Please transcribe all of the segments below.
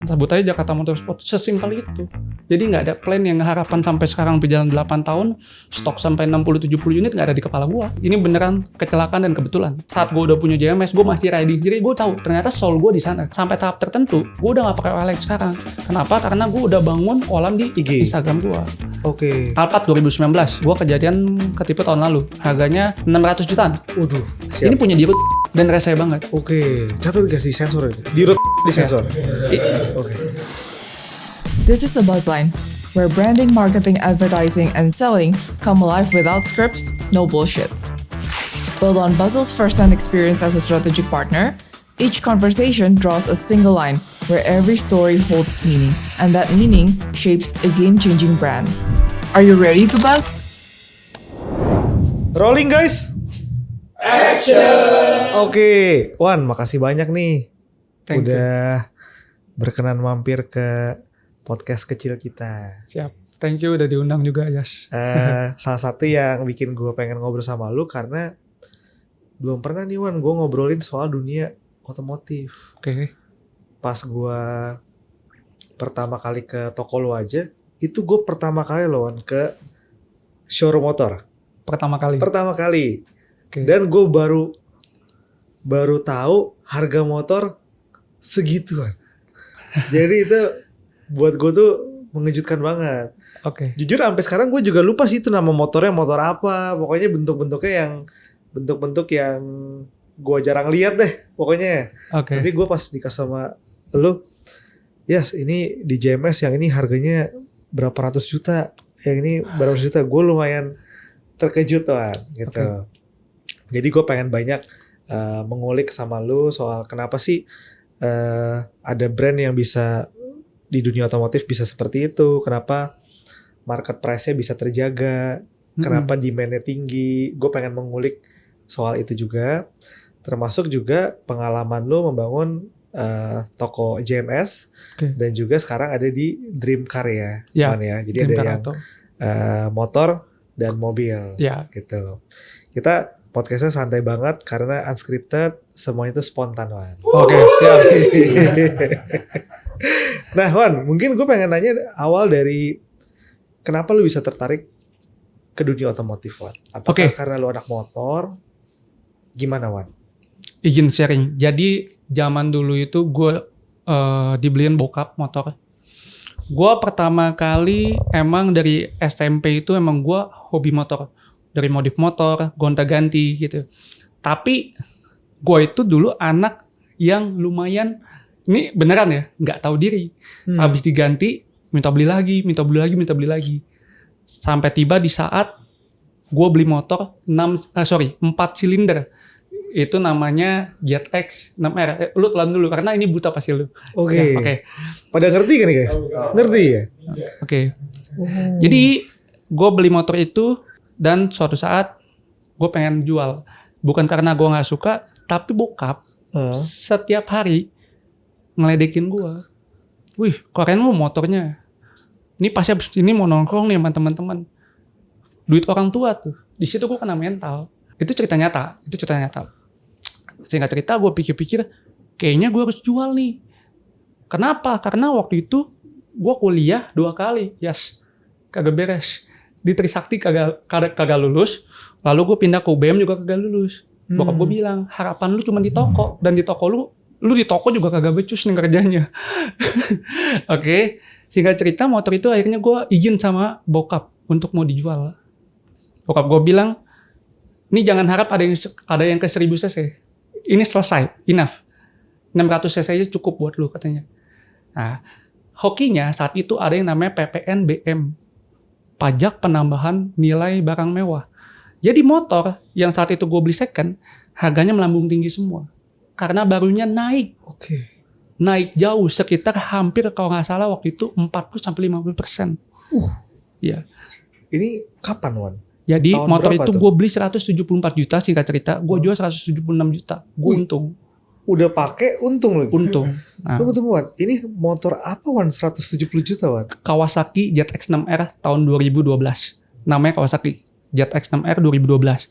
Sebut aja Jakarta Motorsport, sesimpel itu. Jadi nggak ada plan yang harapan sampai sekarang berjalan 8 tahun, stok sampai 60-70 unit nggak ada di kepala gue. Ini beneran kecelakaan dan kebetulan. Saat gue udah punya JMS, gue masih riding. Jadi gue tahu ternyata soul gue di sana. Sampai tahap tertentu, gue udah nggak pakai OLX sekarang. Kenapa? Karena gue udah bangun kolam di IG. Instagram gue. Oke. Alphard 2019, gue kejadian ketipu tahun lalu. Harganya 600 jutaan. Waduh. Siap. Ini punya Dirut dan reseh banget. Oke. Catat guys di sensor ini. Di sensor. Oke. This is the Buzzline, where branding, marketing, advertising, and selling come alive without scripts, no bullshit. Built on Buzzle's first-hand experience as a strategic partner, each conversation draws a single line where every story holds meaning, and that meaning shapes a game-changing brand. Are you ready to buzz? Rolling guys. Action. Oke, Wan, makasih banyak nih. Thank you. Udah berkenan mampir ke podcast kecil kita. Siap. Thank you udah diundang juga, Yas. Salah satu yang bikin gue pengen ngobrol sama lu karena belum pernah nih Wan gue ngobrolin soal dunia otomotif. Oke. Pas gue pertama kali ke toko lu aja, itu gue pertama kali loh Wan ke showroom motor. Pertama kali. Oke. Dan gue baru tahu harga motor segituan. Jadi itu buat gue tuh mengejutkan banget. Oke. Jujur sampai sekarang gue juga lupa sih itu nama motornya motor apa. Pokoknya bentuk-bentuk yang gue jarang lihat deh pokoknya. Oke. Tapi gue pas dikasih sama lu, yes ini di JMS yang ini harganya berapa ratus juta, yang ini berapa ratus juta. Gue lumayan terkejut kan gitu. Okay. Jadi gue pengen banyak mengulik sama lu soal kenapa sih ada brand yang bisa di dunia otomotif bisa seperti itu, kenapa market price-nya bisa terjaga, kenapa demand-nya tinggi. Gue pengen mengulik soal itu juga, termasuk juga pengalaman lo membangun toko JMS, dan juga sekarang ada di Dream Car ya, ya. Jadi ada yang motor dan mobil, gitu. Kita podcastnya santai banget karena unscripted, semuanya itu spontan, Wan. Oke, siap. Nah, Wan, mungkin gue pengen nanya awal dari kenapa lu bisa tertarik ke dunia otomotif, Wan? Apakah karena lu anak motor? Gimana, Wan? Izin sharing. Jadi zaman dulu itu gue dibeliin bokap motor. Gue pertama kali emang dari SMP itu emang gue hobi motor. Dari modif motor, gonta-ganti gitu. Tapi gue itu dulu anak yang lumayan, ini beneran ya, nggak tahu diri. Habis diganti, minta beli lagi. Sampai tiba di saat gue beli motor 4 silinder. Itu namanya GTX 6R. Lu telan dulu karena ini buta pasti lu. Oke. Pada ngerti kan nih guys? Ngerti ya? Oke. Jadi gue beli motor itu dan suatu saat gue pengen jual. Bukan karena gue gak suka, tapi bokap setiap hari ngeledekin gue. Wih, keren lu motornya. Ini pasti abis ini mau nongkrong nih sama teman-teman. Duit orang tua tuh. Di situ gue kena mental. Itu cerita nyata. Singkat cerita gue pikir-pikir, kayaknya gue harus jual nih. Kenapa? Karena waktu itu gue kuliah 2 kali. Yes, kagak beres. Di Trisakti kagak lulus, lalu gue pindah ke UBM juga kagak lulus. Bokap gue bilang, harapan lu cuma di toko, dan di toko lu di toko juga kagak becus nih kerjanya. Oke. Singkat cerita motor itu akhirnya gue izin sama bokap untuk mau dijual. Bokap gue bilang, ini jangan harap ada yang ke 1000 cc. Ini selesai, enough. 600 cc aja cukup buat lu katanya. Nah, hokinya saat itu ada yang namanya PPNBM. Pajak penambahan nilai barang mewah. Jadi motor yang saat itu gue beli second, harganya melambung tinggi semua. Karena barunya naik. Naik jauh, sekitar hampir kalau nggak salah waktu itu 40-50%. Ya. Ini kapan, Wan? Jadi tahun motor itu gue beli 174 juta, singkat cerita. Gue jual 176 juta. Gue untung. Udah pakai untung lagi. Untung. Nah. Tunggu Wan, ini motor apa Wan 170 juta Wan? Kawasaki ZX 6R tahun 2012. Namanya Kawasaki ZX 6R 2012.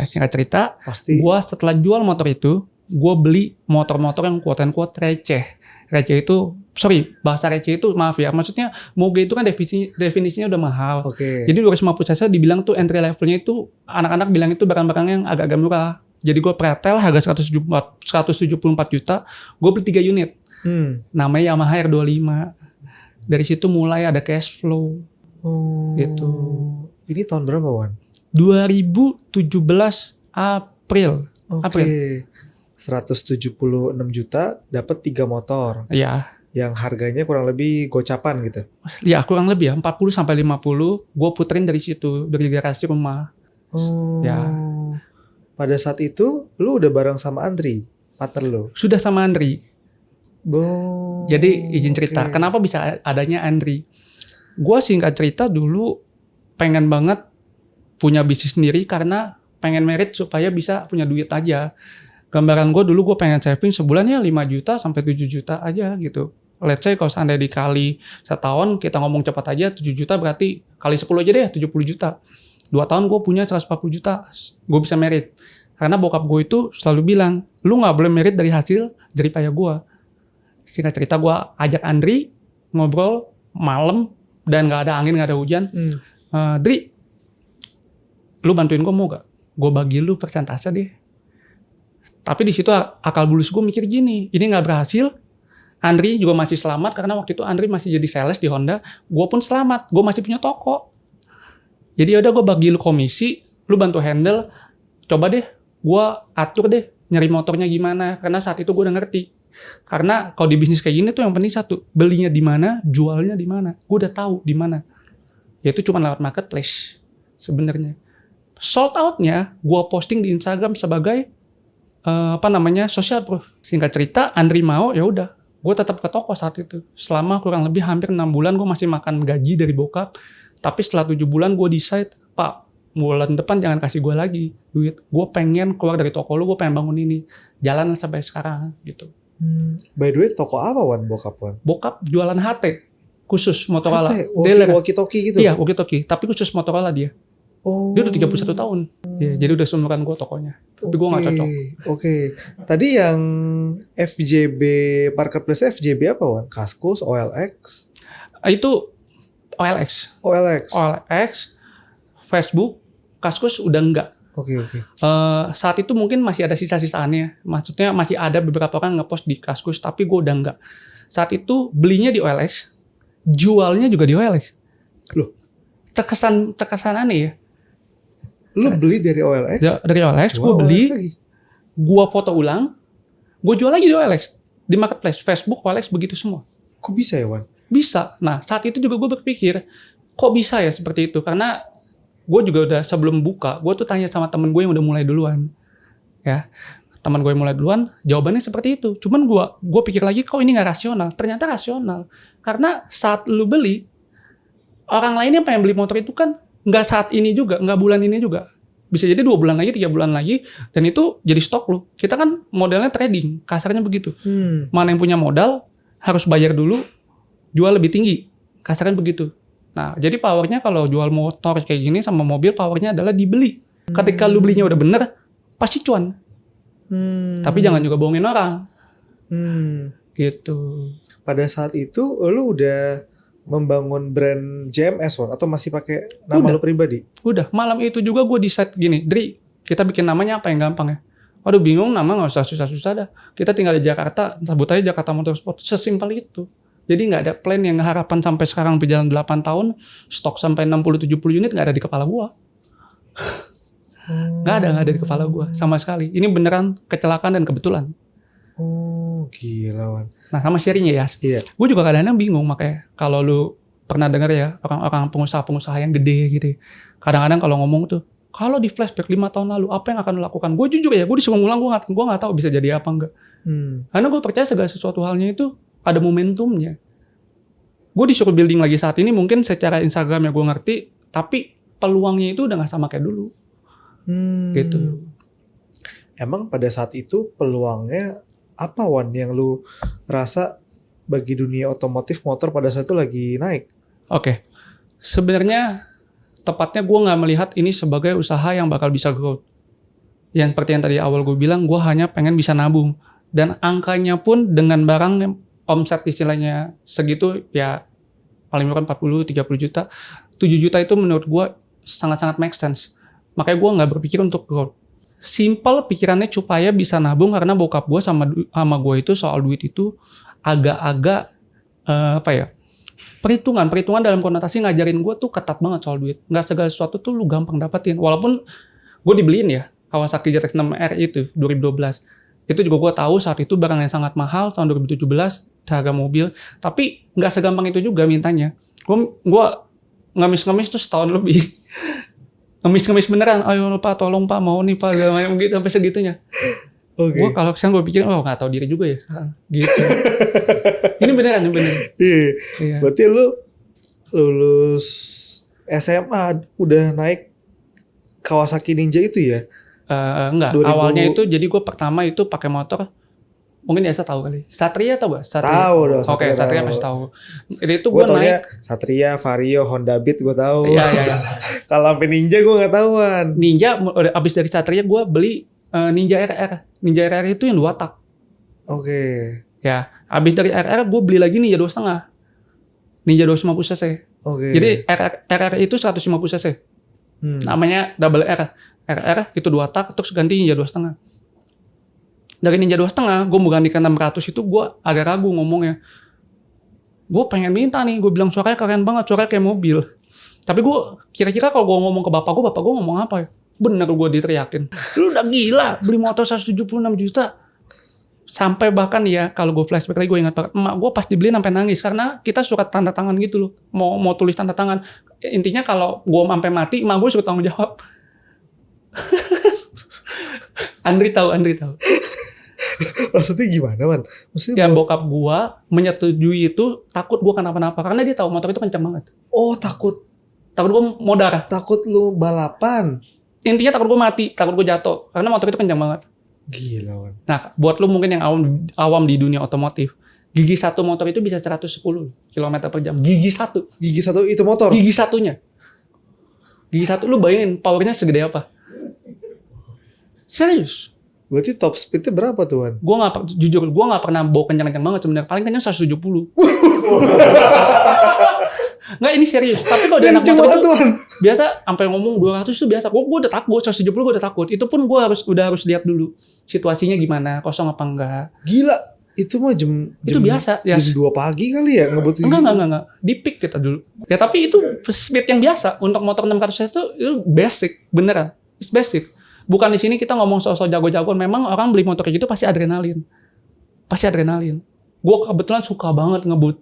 Singkat cerita, gue setelah jual motor itu, gue beli motor-motor yang quote-unquote receh. Receh itu sorry, bahasa receh itu maaf ya. Maksudnya moge itu kan definisinya udah mahal. Oke. Jadi 250 cc dibilang tuh entry levelnya itu anak-anak bilang itu barang-barang yang agak-agak murah. Jadi gue pretel harga 174 juta, gue beli 3 unit. Namanya Yamaha R25. Dari situ mulai ada cash flow. Gitu. Ini tahun berapa, Wan? 2017 April. Oke. 176 juta dapat 3 motor. Ya. Yang harganya kurang lebih gocapan gitu. Ya kurang lebih ya 40 sampai 50 gue puterin dari situ, dari garasi rumah. Ya. Pada saat itu lu udah bareng sama Andri, partner lu. Sudah sama Andri. Jadi izin cerita, oke. kenapa bisa adanya Andri? Gue singkat cerita dulu pengen banget punya bisnis sendiri karena pengen merit supaya bisa punya duit aja. Gambaran gue dulu gue pengen saving sebulan ya 5 juta sampai 7 juta aja gitu. Let's say kalau seandainya dikali setahun kita ngomong cepat aja 7 juta berarti kali 10 aja deh 70 juta. 2 tahun gue punya 140 juta, gue bisa merit. Karena bokap gue itu selalu bilang, lu gak boleh merit dari hasil jeripaya gue. Singkat cerita gue ajak Andri ngobrol malam dan gak ada angin, gak ada hujan. Dri, lu bantuin gue mau gak? Gue bagi lu persentase deh. Tapi di situ akal bulus gue mikir gini, ini gak berhasil. Andri juga masih selamat karena waktu itu Andri masih jadi sales di Honda. Gue pun selamat, gue masih punya toko. Jadi yaudah gue bagi lu komisi, lu bantu handle. Coba deh, gue atur deh nyari motornya gimana. Karena saat itu gue udah ngerti. Karena kalau di bisnis kayak gini tuh yang penting satu, belinya di mana, jualnya di mana. Gue udah tahu di mana. Yaitu cuma lewat marketplace sebenarnya. Sold out-nya gue posting di Instagram sebagai social proof. Singkat cerita, Andri mau, ya udah, gue tetap ke toko saat itu. Selama kurang lebih hampir 6 bulan gue masih makan gaji dari bokap. Tapi setelah 7 bulan gue decide, Pak, bulan depan jangan kasih gue lagi duit. Gue pengen keluar dari toko lu, gue pengen bangun ini. Jalan sampai sekarang gitu. By the way, toko apa Wan bokap Wan? Bokap jualan HT khusus Motorola. HT? Dealer. Walkie-talkie gitu? Iya, walkie-talkie. Tapi khusus Motorola dia. Dia udah 31 tahun. Ya, jadi udah seumuran gue tokonya. Tapi gue gak cocok. Oke. Tadi yang FJB, marketplace FJB apa Wan? Kaskus, OLX? Itu OLX. OLX, Facebook, Kaskus udah enggak. Oke. Saat itu mungkin masih ada sisa-sisaannya. Maksudnya masih ada beberapa orang ngepost di Kaskus, tapi gue udah enggak. Saat itu belinya di OLX, jualnya juga di OLX. Loh? Terkesan aneh ya. Lu beli dari OLX? Dari OLX, gue beli, gue foto ulang, gue jual lagi di OLX. Di marketplace, Facebook, OLX, begitu semua. Kok bisa ya Wan? Bisa. Nah saat itu juga gue berpikir, kok bisa ya seperti itu? Karena gue juga udah sebelum buka, gue tuh tanya sama temen gue yang udah mulai duluan. Ya, teman gue yang mulai duluan, jawabannya seperti itu. Cuman gue pikir lagi, kok ini gak rasional? Ternyata rasional. Karena saat lu beli, orang lain yang pengen beli motor itu kan nggak saat ini juga, nggak bulan ini juga. Bisa jadi 2 bulan lagi, 3 bulan lagi, dan itu jadi stok lu. Kita kan modelnya trading, kasarnya begitu. Mana yang punya modal, harus bayar dulu, jual lebih tinggi. Kasarnya begitu. Nah, jadi powernya kalau jual motor kayak gini sama mobil, powernya adalah dibeli. Ketika lu belinya udah bener, pasti cuan. Tapi jangan juga bohongin orang. Gitu. Pada saat itu, lu udah membangun brand JMS Wan atau masih pakai nama lu pribadi? Udah, malam itu juga gue decide gini, Dri, kita bikin namanya apa yang gampang ya? Waduh bingung, nama gak usah susah-susah dah. Kita tinggal di Jakarta, sebut aja Jakarta Motorsport, sesimpel itu. Jadi gak ada plan yang harapan sampai sekarang berjalan 8 tahun, stok sampai 60-70 unit gak ada di kepala gue. Gak ada di kepala gue, sama sekali. Ini beneran kecelakaan dan kebetulan. Gila Wan. Nah sama sharingnya ya. Iya. Gue juga kadang-kadang bingung makanya. Kalau lu pernah dengar ya orang-orang pengusaha-pengusaha yang gede gitu. Kadang-kadang kalau ngomong tuh, kalau di flashback 5 tahun lalu apa yang akan lu lakukan? Gue jujur ya, gue disuruh ngulang gue nggak tahu bisa jadi apa enggak. Karena gue percaya segala sesuatu halnya itu ada momentumnya. Gue disuruh building lagi saat ini mungkin secara Instagram ya gue ngerti, tapi peluangnya itu udah nggak sama kayak dulu. Gitu. Emang pada saat itu peluangnya apa Wan yang lu rasa bagi dunia otomotif motor pada saat itu lagi naik? Oke. Sebenarnya tepatnya gue nggak melihat ini sebagai usaha yang bakal bisa growth. Yang seperti yang tadi awal gue bilang, gue hanya pengen bisa nabung. Dan angkanya pun dengan barang omset istilahnya segitu ya paling murah 40-30 juta. 7 juta itu menurut gue sangat-sangat make sense. Makanya gue nggak berpikir untuk growth. Simple pikirannya supaya bisa nabung karena bokap gue sama gue itu soal duit itu agak-agak perhitungan dalam konotasi ngajarin gue tuh ketat banget soal duit. Nggak segala sesuatu tuh lu gampang dapetin. Walaupun gue dibeliin ya Kawasaki ZX-6R itu 2012. Itu juga gue tahu saat itu barang yang sangat mahal tahun 2017 harga mobil. Tapi nggak segampang itu juga mintanya. Gue ngemis-ngemis tuh setahun lebih. Ngemis-ngemis beneran. Ayo Pak, tolong Pak, mau nih Pak, gitu sampai segitunya. Oke. Gue kalau sekarang gue pikir, nggak tahu diri juga ya gitu. Ini beneran. Iya. Berarti lu lulus SMA udah naik Kawasaki Ninja itu ya? Enggak. 2000... Awalnya itu jadi gue pertama itu pakai motor. Mungkin Yasa tahu kali. Satria tau gak? Tahu dong. Oke, Satria pasti tahu. Itu gue naik Satria, Vario, Honda Beat gue tahu. Iya. Kalau sampai Ninja gue nggak tahuan. Ninja abis dari Satria gue beli Ninja RR. Ninja RR itu yang 2 tak. Oke. Ya, abis dari RR gue beli lagi Ninja 2,5. Ninja 250 cc. Oke. Jadi RR itu 150 cc. Namanya double R. RR itu 2 tak terus ganti Ninja 2,5. Dari Ninja 2,5 gue mau gantikan 600 itu gue agak ragu ngomongnya. Gue pengen minta nih, gue bilang suaranya keren banget, suaranya kayak mobil. Tapi gue kira-kira kalau gue ngomong ke bapak gue ngomong apa ya? Bener gue diteriakin. Lu udah gila beli motor 176 juta. Sampai bahkan ya kalau gue flashback lagi gue ingat banget. Emak gue pas dibeliin sampai nangis. Karena kita suka tanda tangan gitu loh. Mau tulis tanda tangan. Intinya kalau gue sampai mati emak gue suka tanggung jawab. Andri tahu. Maksudnya gimana man? Maksudnya ya bokap gue menyetujui itu takut gue kenapa-napa. Karena dia tahu motor itu kencang banget. Oh takut gue modar. Takut lu balapan. Intinya takut gue mati, takut gue jatuh. Karena motor itu kencang banget. Gila man. Nah, buat lu mungkin yang awam di dunia otomotif, gigi satu motor itu bisa 110 km per jam. Gigi satu itu motor? Gigi satunya. Gigi satu, lu bayangin powernya segede apa? Serius. Berarti top speednya berapa tuh man? Jujur, gue gak pernah bawa kencang-kencang banget sebenarnya. Paling kencang 170. Nggak, ini serius. Tapi kalau di anak motor itu biasa sampai ngomong 200 itu biasa. Gue udah takut, 170 gue udah takut. Itu pun gue harus lihat dulu situasinya gimana, kosong apa enggak. Gila, itu mah jam biasa ya. Jam 2 pagi kali ya ngebut. Enggak. Di peak kita dulu. Ya tapi itu speed yang biasa untuk motor 600 cc itu basic, beneran. It's basic. Bukan di sini kita ngomong soal jago-jagoan. Memang orang beli motor kayak gitu pasti adrenalin. Gue kebetulan suka banget ngebut.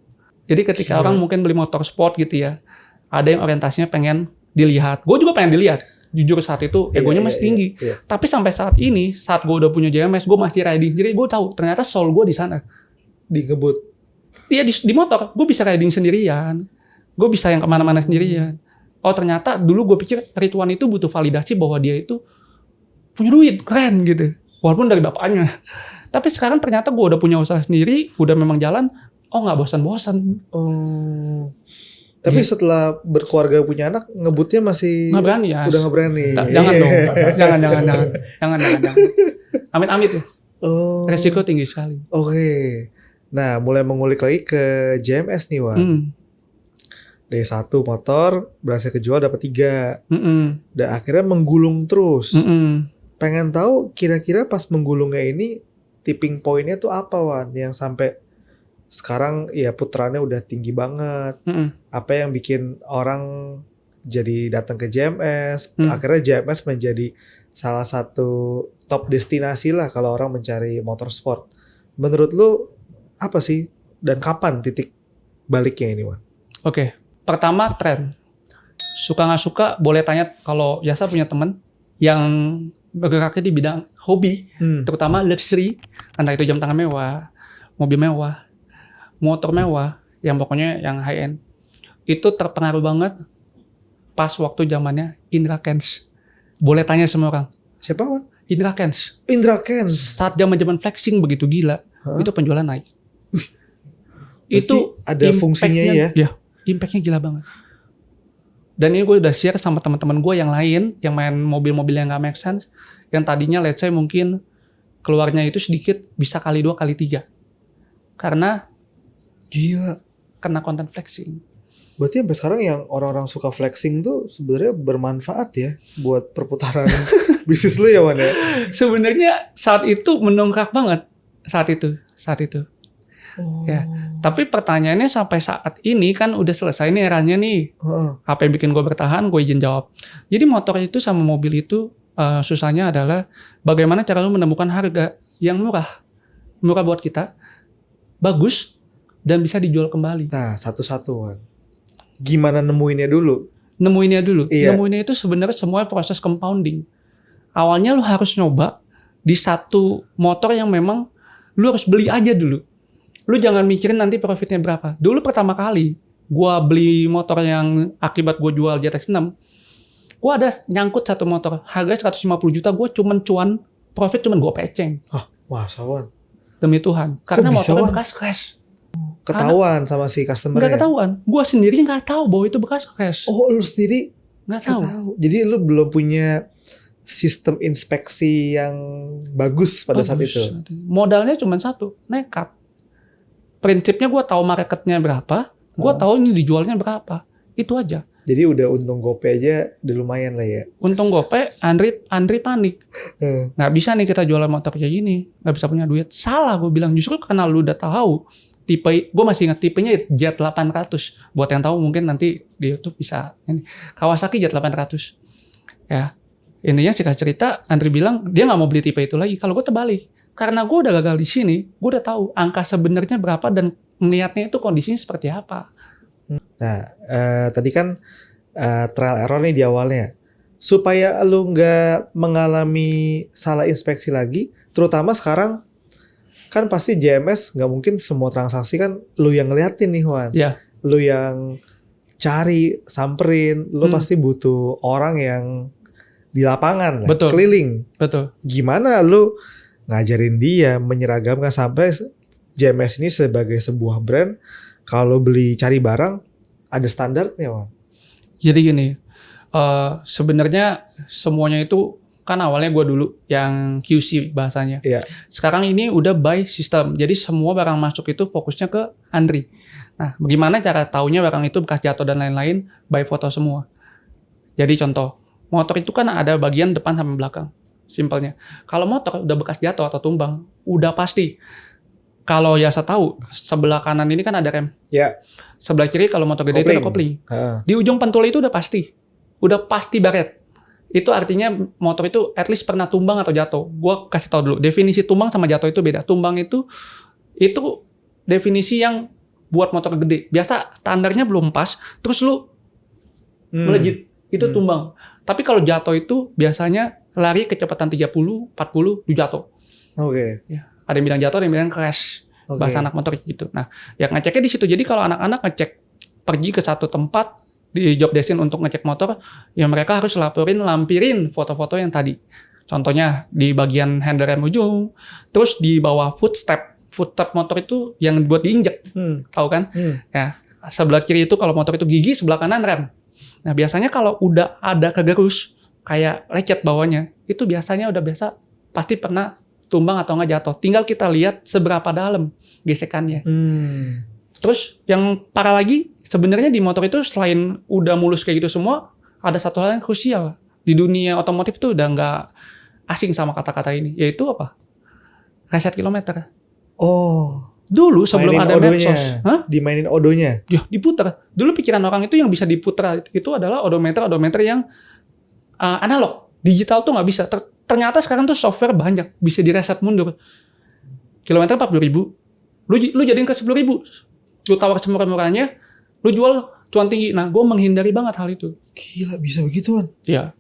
Jadi ketika orang mungkin beli motor sport gitu ya, ada yang orientasinya pengen dilihat. Gue juga pengen dilihat. Jujur saat itu egonya masih tinggi. Tapi sampai saat ini, saat gue udah punya JMS, gue masih riding. Jadi gue tahu ternyata soul gue di sana. Di ngebut. Iya di motor. Gue bisa riding sendirian. Gue bisa yang kemana-mana sendirian. Oh ternyata dulu gue pikir Ridwan itu butuh validasi bahwa dia itu punya duit, keren gitu. Walaupun dari bapaknya. Tapi sekarang ternyata gue udah punya usaha sendiri, udah memang jalan. Oh nggak bosan-bosan. Oh. Tapi setelah berkeluarga punya anak, ngebutnya masih nggak berani ya. Udah nggak berani. Jangan dong. Jangan. Amit-amit ya. Oh. Resiko tinggi sekali. Oke. Nah, mulai mengulik lagi ke JMS nih, Wan. Dari 1 motor berhasil kejual dapat 3. Dan akhirnya menggulung terus. Pengen tahu kira-kira pas menggulungnya ini tipping pointnya tuh apa, Wan? Yang sampai sekarang ya putarannya udah tinggi banget. Apa yang bikin orang jadi datang ke JMS? Akhirnya JMS menjadi salah satu top destinasi lah kalau orang mencari motorsport. Menurut lu apa sih dan kapan titik baliknya ini, Wan? Oke. Pertama tren. Suka nggak suka boleh tanya kalau Yasa punya teman yang bergeraknya di bidang hobi, terutama luxury, entah itu jam tangan mewah, mobil mewah, motor mewah, yang pokoknya yang high end, itu terpengaruh banget pas waktu zamannya Indra Kents. Boleh tanya semua orang. Siapa, Wan? Indra Kents. Saat zaman flexing begitu gila, itu penjualan naik. Itu ada fungsinya ya? Ya, impactnya gila banget. Dan ini gue udah share sama teman-teman gue yang lain, yang main mobil-mobil yang gak make sense, yang tadinya let's say mungkin keluarnya itu sedikit bisa kali 2 kali 3. Karena Gila. Kena konten flexing. Berarti sampai sekarang yang orang-orang suka flexing tuh sebenarnya bermanfaat ya buat perputaran bisnis lu ya, Wan ya? Sebenarnya saat itu mendongkrak banget. Saat itu. Oh. Ya. Tapi pertanyaannya sampai saat ini kan udah selesai nih eranya nih. Apa yang bikin gue bertahan, gue izin jawab. Jadi motor itu sama mobil itu susahnya adalah bagaimana cara lu menemukan harga yang murah. Murah buat kita, bagus, dan bisa dijual kembali. Nah, satu-satu, Wan. Gimana nemuinnya dulu? Iya. Nemuinnya itu sebenarnya semua proses compounding. Awalnya lu harus nyoba di satu motor yang memang lu harus beli aja dulu. Lu jangan mikirin nanti profitnya berapa. Dulu pertama kali gua beli motor yang akibat gua jual JTX-6, gua ada nyangkut satu motor, harga 150 juta, gua profit cuman gua peceng. Masa, Wan? Demi Tuhan. Karena bisa, motornya Wan? bekas crash. Ketahuan sama si customer Nggak ya? ketahuan. Gua sendiri nggak tahu bahwa itu bekas crash. Oh, lu sendiri Nggak tahu. Jadi lu belum punya sistem inspeksi yang bagus pada saat Bagus. itu? Modalnya cuma satu, nekat. Prinsipnya gue tahu marketnya berapa, gue tahu ini dijualnya berapa, itu aja. Jadi udah untung GoPay aja udah lumayan lah ya. Untung GoPay, Andri panik. Nggak bisa nih kita jualan motor kayak gini, nggak bisa punya duit. Salah gue bilang, justru karena lu udah tahu tipe, gue masih ingat tipenya Jet 800. Buat yang tahu mungkin nanti di YouTube bisa. Ini Kawasaki Jet 800. Ya, intinya singkat cerita, Andri bilang dia nggak mau beli tipe itu lagi. Kalau gue terbalik, karena gue udah gagal di sini, gue udah tahu angka sebenarnya berapa dan niatnya itu kondisinya seperti apa. Nah, tadi kan trial error nih di awalnya. Supaya lu nggak mengalami salah inspeksi lagi, terutama sekarang kan pasti JMS nggak mungkin semua transaksi kan lu yang ngeliatin nih, Wan. Ya. Lu yang cari, samperin, lu pasti butuh orang yang di lapangan lah, Betul. keliling. Betul. Gimana lu ngajarin dia menyeragamkan sampai JMS ini sebagai sebuah brand, kalau beli cari barang ada standarnya, Wan. Jadi gini, sebenarnya semuanya itu kan awalnya gue dulu yang QC bahasanya. Iya. Sekarang ini udah by system. Jadi semua barang masuk itu fokusnya ke Andri. Nah, bagaimana cara taunya barang itu bekas jatuh dan lain-lain? By foto semua. Jadi contoh, motor itu kan ada bagian depan sama belakang. Simpelnya. Kalau motor udah bekas jatuh atau tumbang, udah pasti. Kalau ya saya tahu, sebelah kanan ini kan ada rem. Ya. Sebelah kiri kalau motor gede itu ada kopling. Di ujung pentul itu udah pasti. Udah pasti baret. Itu artinya motor itu at least pernah tumbang atau jatuh. Gua kasih tahu dulu. Definisi tumbang sama jatuh itu beda. Tumbang itu definisi yang buat motor gede. Biasa standarnya belum pas, terus lu melejit. Itu tumbang. Tapi kalau jatuh itu biasanya lari kecepatan 30, 40, lu jatuh. Oke. Ya. Ada yang bilang jatuh, ada yang bilang crash. Bahasa anak motor gitu. Nah, ya ngeceknya di situ. Jadi kalau anak-anak ngecek pergi ke satu tempat di job desk untuk ngecek motor, ya mereka harus lampirin foto-foto yang tadi. Contohnya di bagian handle rem ujung, terus di bawah footstep motor itu yang buat diinjek. Tahu kan? Ya, sebelah kiri itu kalau motor itu gigi, sebelah kanan rem. Nah, biasanya kalau udah ada kegerus kayak lecet bawahnya, itu biasanya udah biasa pasti pernah tumbang atau nggak jatuh. Tinggal kita lihat seberapa dalam gesekannya. Terus yang parah lagi, sebenarnya di motor itu selain udah mulus kayak gitu semua, ada satu hal yang krusial. Di dunia otomotif tuh udah nggak asing sama kata-kata ini, yaitu apa? Reset kilometer. Oh. Dulu sebelum ada medsos, dimainin odonya. Ya, diputar. Dulu pikiran orang itu yang bisa diputar itu adalah odometer yang analog. Digital tuh nggak bisa. Ternyata sekarang tuh software banyak bisa direset mundur. Kilometer 40.000, lu jadiin ke 10.000. Lu tawar semurah-murahnya, lu jual cuan tinggi. Nah, gue menghindari banget hal itu. Gila, bisa begituan? Iya.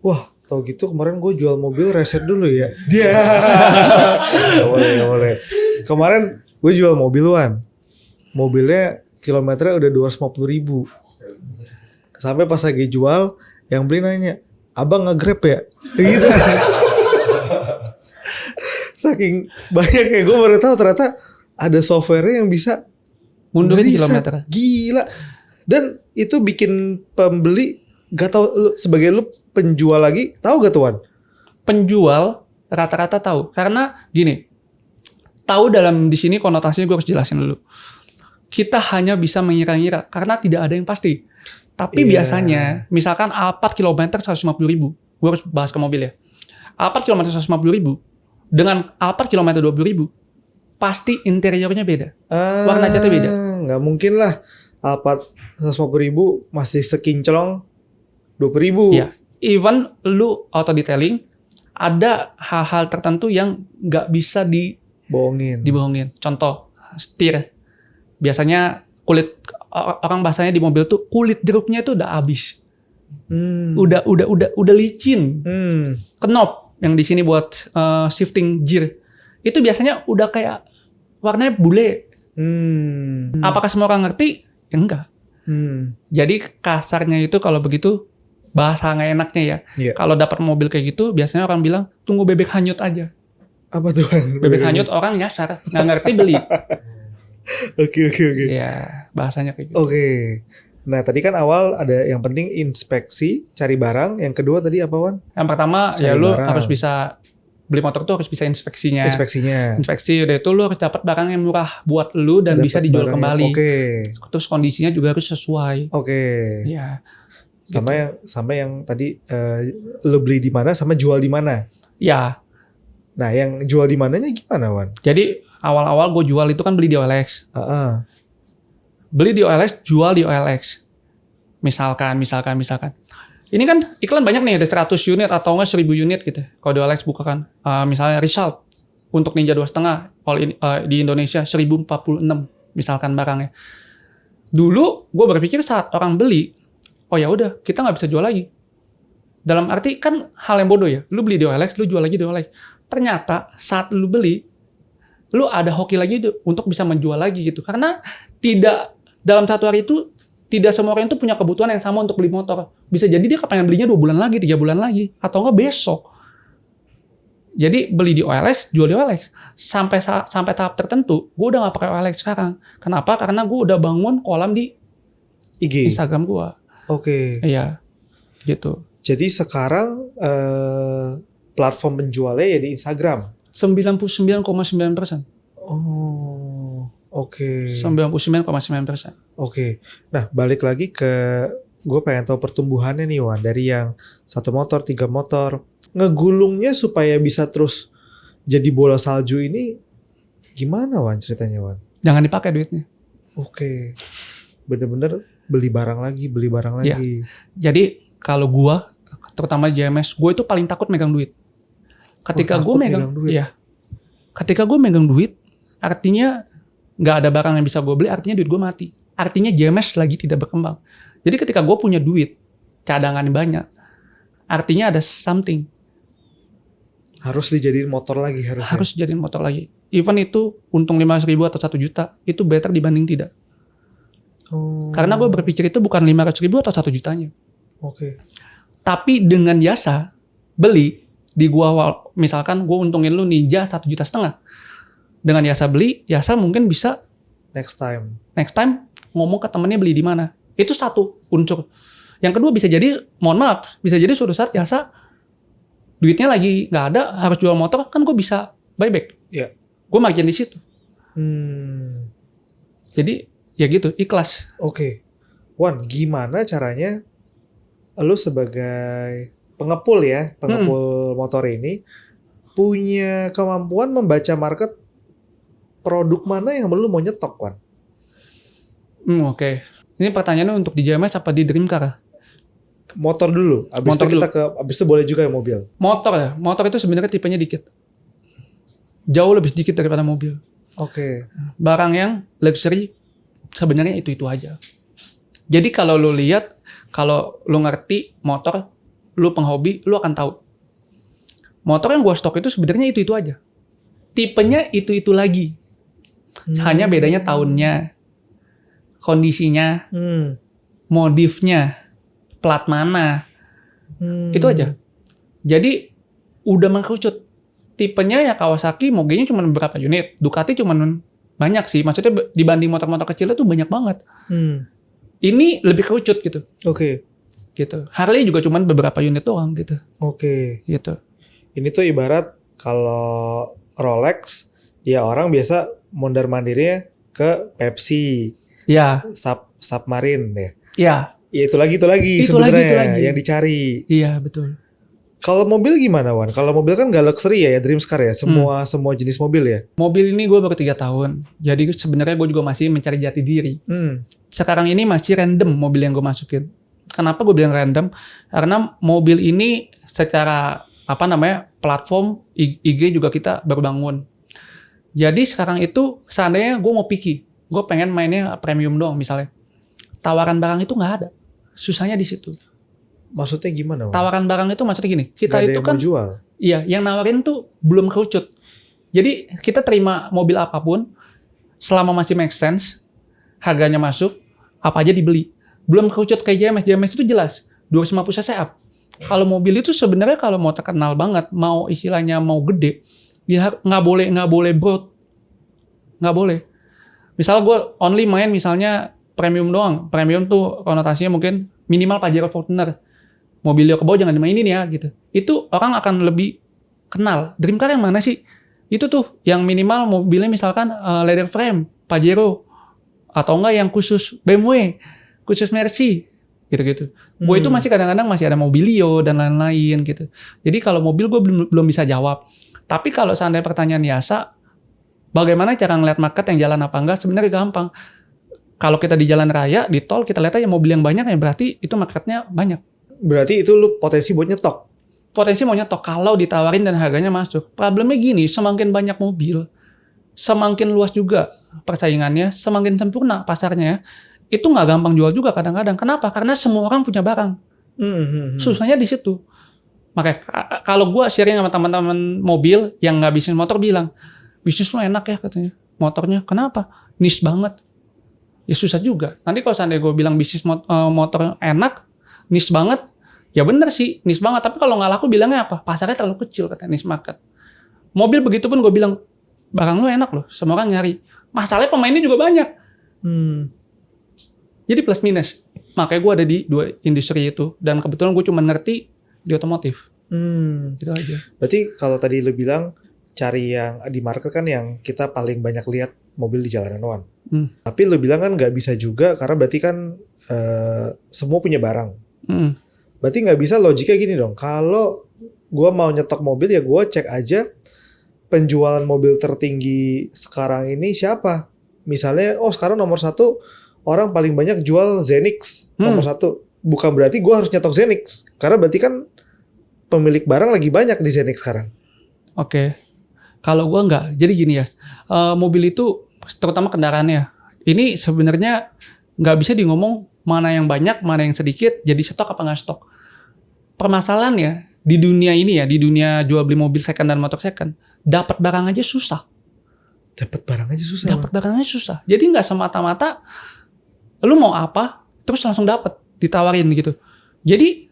Wah, tau gitu kemarin gue jual mobil reset dulu ya. Dia. Gak boleh. Kemarin gue jual mobil, Wan. Mobilnya kilometernya udah 250.000. Sampai pas lagi jual, yang beli nanya, "Abang nge-grab ya?" Gitu. Saking banyaknya gue baru tahu ternyata ada software yang bisa mundurin kilometer. Gila. Dan itu bikin pembeli gak tahu, sebagai lu penjual lagi tahu gak tuan? Penjual rata-rata tahu karena gini, tahu dalam di sini konotasinya gue harus jelasin dulu. Kita hanya bisa mengira-ngira karena tidak ada yang pasti. Tapi biasanya, misalkan Alphard kilometer 150.000, gue harus bahas ke mobil ya. Alphard kilometer 150.000 dengan Alphard kilometer 20.000, pasti interiornya beda. Warna catnya beda. Nggak mungkin lah Alphard 150.000 masih sekinclong 20.000. Iya. Even lu auto detailing, ada hal-hal tertentu yang nggak bisa dibohongin. Contoh, setir. Biasanya kulit, orang bahasanya di mobil tuh kulit jeruknya itu udah habis. Udah licin. Knop yang di sini buat shifting gear itu biasanya udah kayak warnanya bule. Apakah semua orang ngerti? Ya enggak. Jadi kasarnya itu kalau begitu bahasa nggak enaknya ya. Yeah. Kalau dapat mobil kayak gitu, biasanya orang bilang tunggu bebek hanyut aja. Apa tuh? Bebek hanyut orang nyasar, nggak ngerti beli. Oke. Iya, bahasanya kayak gitu. Oke. Nah tadi kan awal ada yang penting inspeksi, cari barang. Yang kedua tadi apa, Wan? Yang pertama Cari ya lu barang. harus bisa beli motor tuh harus bisa inspeksinya. Inspeksi udah itu lu harus dapat barang yang murah buat lu dan Dapat bisa dijual barang kembali. Oke. Terus kondisinya juga harus sesuai. Oke. Iya. Sama yang tadi lu beli di mana sama jual di mana. Ya. Nah, yang jual di mananya gimana, Wan? Jadi awal-awal gue jual itu kan beli di OLX. Beli di OLX, jual di OLX. Misalkan. Ini kan iklan banyak nih, ada 100 unit atau enggak 1000 unit gitu. Kalau di OLX buka kan. Misalnya result untuk Ninja 2.5 di Indonesia 1046 misalkan barangnya. Dulu gue berpikir saat orang beli, oh ya udah, kita nggak bisa jual lagi. Dalam arti kan hal yang bodoh ya. Lu beli di OLX, lu jual lagi di OLX. Ternyata saat lu beli, lu ada hoki lagi untuk bisa menjual lagi gitu. Karena tidak dalam satu hari itu tidak semua orang itu punya kebutuhan yang sama untuk beli motor. Bisa jadi dia kepengen belinya 2 bulan lagi, 3 bulan lagi, atau enggak besok. Jadi beli di OLX, jual di OLX. Sampai tahap tertentu, gue udah nggak pakai OLX sekarang. Kenapa? Karena gue udah bangun kolam di IG. Instagram gue. Oke. Iya, gitu. Jadi sekarang platform penjualnya ya di Instagram. 99,9%. Oh, oke. 99,9%. Oke. Nah, balik lagi ke gue pengen tahu pertumbuhannya nih, Wan. Dari yang 1 motor, 3 motor. Ngegulungnya supaya bisa terus jadi bola salju ini gimana, Wan, ceritanya, Wan? Jangan dipakai duitnya. Oke. Bener-bener beli barang lagi. Iya. Jadi kalau gua, terutama JMS, gue itu paling takut megang duit. Ketika gue megang duit. Iya. Ketika gue megang duit, artinya nggak ada barang yang bisa gue beli, artinya duit gue mati. Artinya JMS lagi tidak berkembang. Jadi ketika gue punya duit, cadangan banyak, artinya ada something. Harus dijadiin motor lagi harusnya. Harus jadiin motor lagi. Even itu untung 500.000 atau 1 juta, itu better dibanding tidak. Oh. Karena gue berpikir itu bukan 500.000 atau 1 jutanya. Oke. Tapi dengan jasa beli di gua, misalkan gue untungin lu Ninja 1,5 juta. Dengan jasa beli, jasa mungkin bisa Next time ngomong ke temennya beli di mana. Itu satu unsur. Yang kedua bisa jadi, mohon maaf, bisa jadi suatu saat jasa duitnya lagi nggak ada, harus jual motor, kan gue bisa buyback. Iya. Gue margin di situ. Jadi ya gitu, ikhlas. Oke. Wan, gimana caranya lu sebagai pengepul motor ini punya kemampuan membaca market produk mana yang lu mau nyetok, Wan? Oke. Ini pertanyaannya untuk di JMS apa di Dreamcar? Motor dulu. Abis itu boleh juga ya mobil. Motor ya. Motor itu sebenarnya tipenya dikit. Jauh lebih sedikit daripada mobil. Oke. Barang yang luxury sebenarnya itu aja. Jadi kalau lu lihat, kalau lu ngerti motor, lu penghobi, lu akan tahu. Motor yang gua stok itu sebenarnya itu aja. Tipenya itu lagi. Hanya bedanya tahunnya, kondisinya, modifnya, plat mana. Itu aja. Jadi udah mengkerucut. Tipenya ya Kawasaki, mogenya cuma beberapa unit. Ducati cuma banyak sih. Maksudnya dibanding motor-motor kecil itu banyak banget. Ini lebih kerucut gitu. Oke. Gitu. Harley juga cuma beberapa unit doang gitu. Oke. Gitu. Ini tuh ibarat kalau Rolex Ya orang biasa mondar-mandirnya ke Pepsi, Ya, Submarine ya. ya, Ya itu lagi Itu sebenarnya lagi. yang dicari. iya betul. Kalau mobil gimana Wan? Kalau mobil kan gak luxury ya Dreams Car ya. Semua jenis mobil ya. Mobil ini gue baru 3 tahun. Jadi sebenarnya gue juga masih mencari jati diri. Sekarang ini masih random mobil yang gue masukin. Kenapa gue bilang random? Karena mobil ini secara platform IG juga kita baru bangun. Jadi sekarang itu seandainya gue mau picky, gue pengen mainnya premium doang misalnya. Tawaran barang itu nggak ada. Susahnya di situ. Maksudnya gimana Wan? Tawaran barang itu maksudnya gini, kita Gak ada itu yang kan mau jual. iya, yang nawarin tuh belum kerucut. Jadi kita terima mobil apapun selama masih make sense, harganya masuk, apa aja dibeli. Belum kerucut kayak JMS. JMS itu jelas 250 cc up. Kalau mobil itu sebenarnya kalau mau terkenal banget, mau istilahnya mau gede, ya nggak boleh broad, nggak boleh. Misal gue only main misalnya premium doang. Premium tuh konotasinya mungkin minimal Pajero Fortuner. Mobilnya ke bawah jangan dimainin ya gitu. Itu orang akan lebih kenal. Dream Car yang mana sih? Itu tuh yang minimal mobilnya misalkan leather frame, Pajero. Atau enggak yang khusus BMW, khusus Mercy. Gitu-gitu. Gue itu masih kadang-kadang masih ada Mobilio dan lain-lain gitu. Jadi kalau mobil gue belum bisa jawab. Tapi kalau seandainya pertanyaan Yasa, bagaimana cara ngeliat market yang jalan apa enggak? Sebenarnya gampang. Kalau kita di jalan raya, di tol, kita lihat aja mobil yang banyak ya berarti itu marketnya banyak. Berarti itu lu potensi buat nyetok. Potensi mau nyetok kalau ditawarin dan harganya masuk. Problemnya gini, semakin banyak mobil, semakin luas juga persaingannya, semakin sempurna pasarnya, itu nggak gampang jual juga kadang-kadang. Kenapa? Karena semua orang punya barang. Susahnya di situ. Makanya kalau gue sharing sama teman-teman mobil yang nggak bisnis motor bilang, bisnis lo enak ya katanya. Motornya, kenapa? Niche banget. Ya susah juga. Nanti kalau seandainya gue bilang bisnis motor enak, niche banget, ya bener sih, niche banget. Tapi kalau nggak laku bilangnya apa? Pasarnya terlalu kecil katanya niche market. Mobil begitu pun gue bilang, barang lo enak loh, semua orang nyari. Masalahnya pemainnya juga banyak. Jadi plus minus. Makanya gue ada di 2 industri itu. Dan kebetulan gue cuma ngerti di otomotif. Gitu aja. Berarti kalau tadi lu bilang cari yang di market kan yang kita paling banyak lihat mobil di jalanan Wan. Tapi lu bilang kan nggak bisa juga karena berarti kan semua punya barang. Berarti nggak bisa logiknya gini dong. Kalau gue mau nyetok mobil ya gue cek aja penjualan mobil tertinggi sekarang ini siapa. Misalnya sekarang nomor 1 orang paling banyak jual Zenix nomor 1. Bukan berarti gue harus nyetok Zenix. Karena berarti kan pemilik barang lagi banyak di Zenix sekarang. Oke. Kalau gue enggak. Jadi gini ya. Mobil itu terutama kendaraannya. Ini sebenarnya nggak bisa di ngomong mana yang banyak, mana yang sedikit, jadi stok apa nggak stok. Permasalahannya di dunia ini ya, di dunia jual beli mobil second dan motor second, dapat barang aja susah. Dapat barang aja susah. Jadi nggak semata-mata lu mau apa terus langsung dapat, ditawarin gitu. Jadi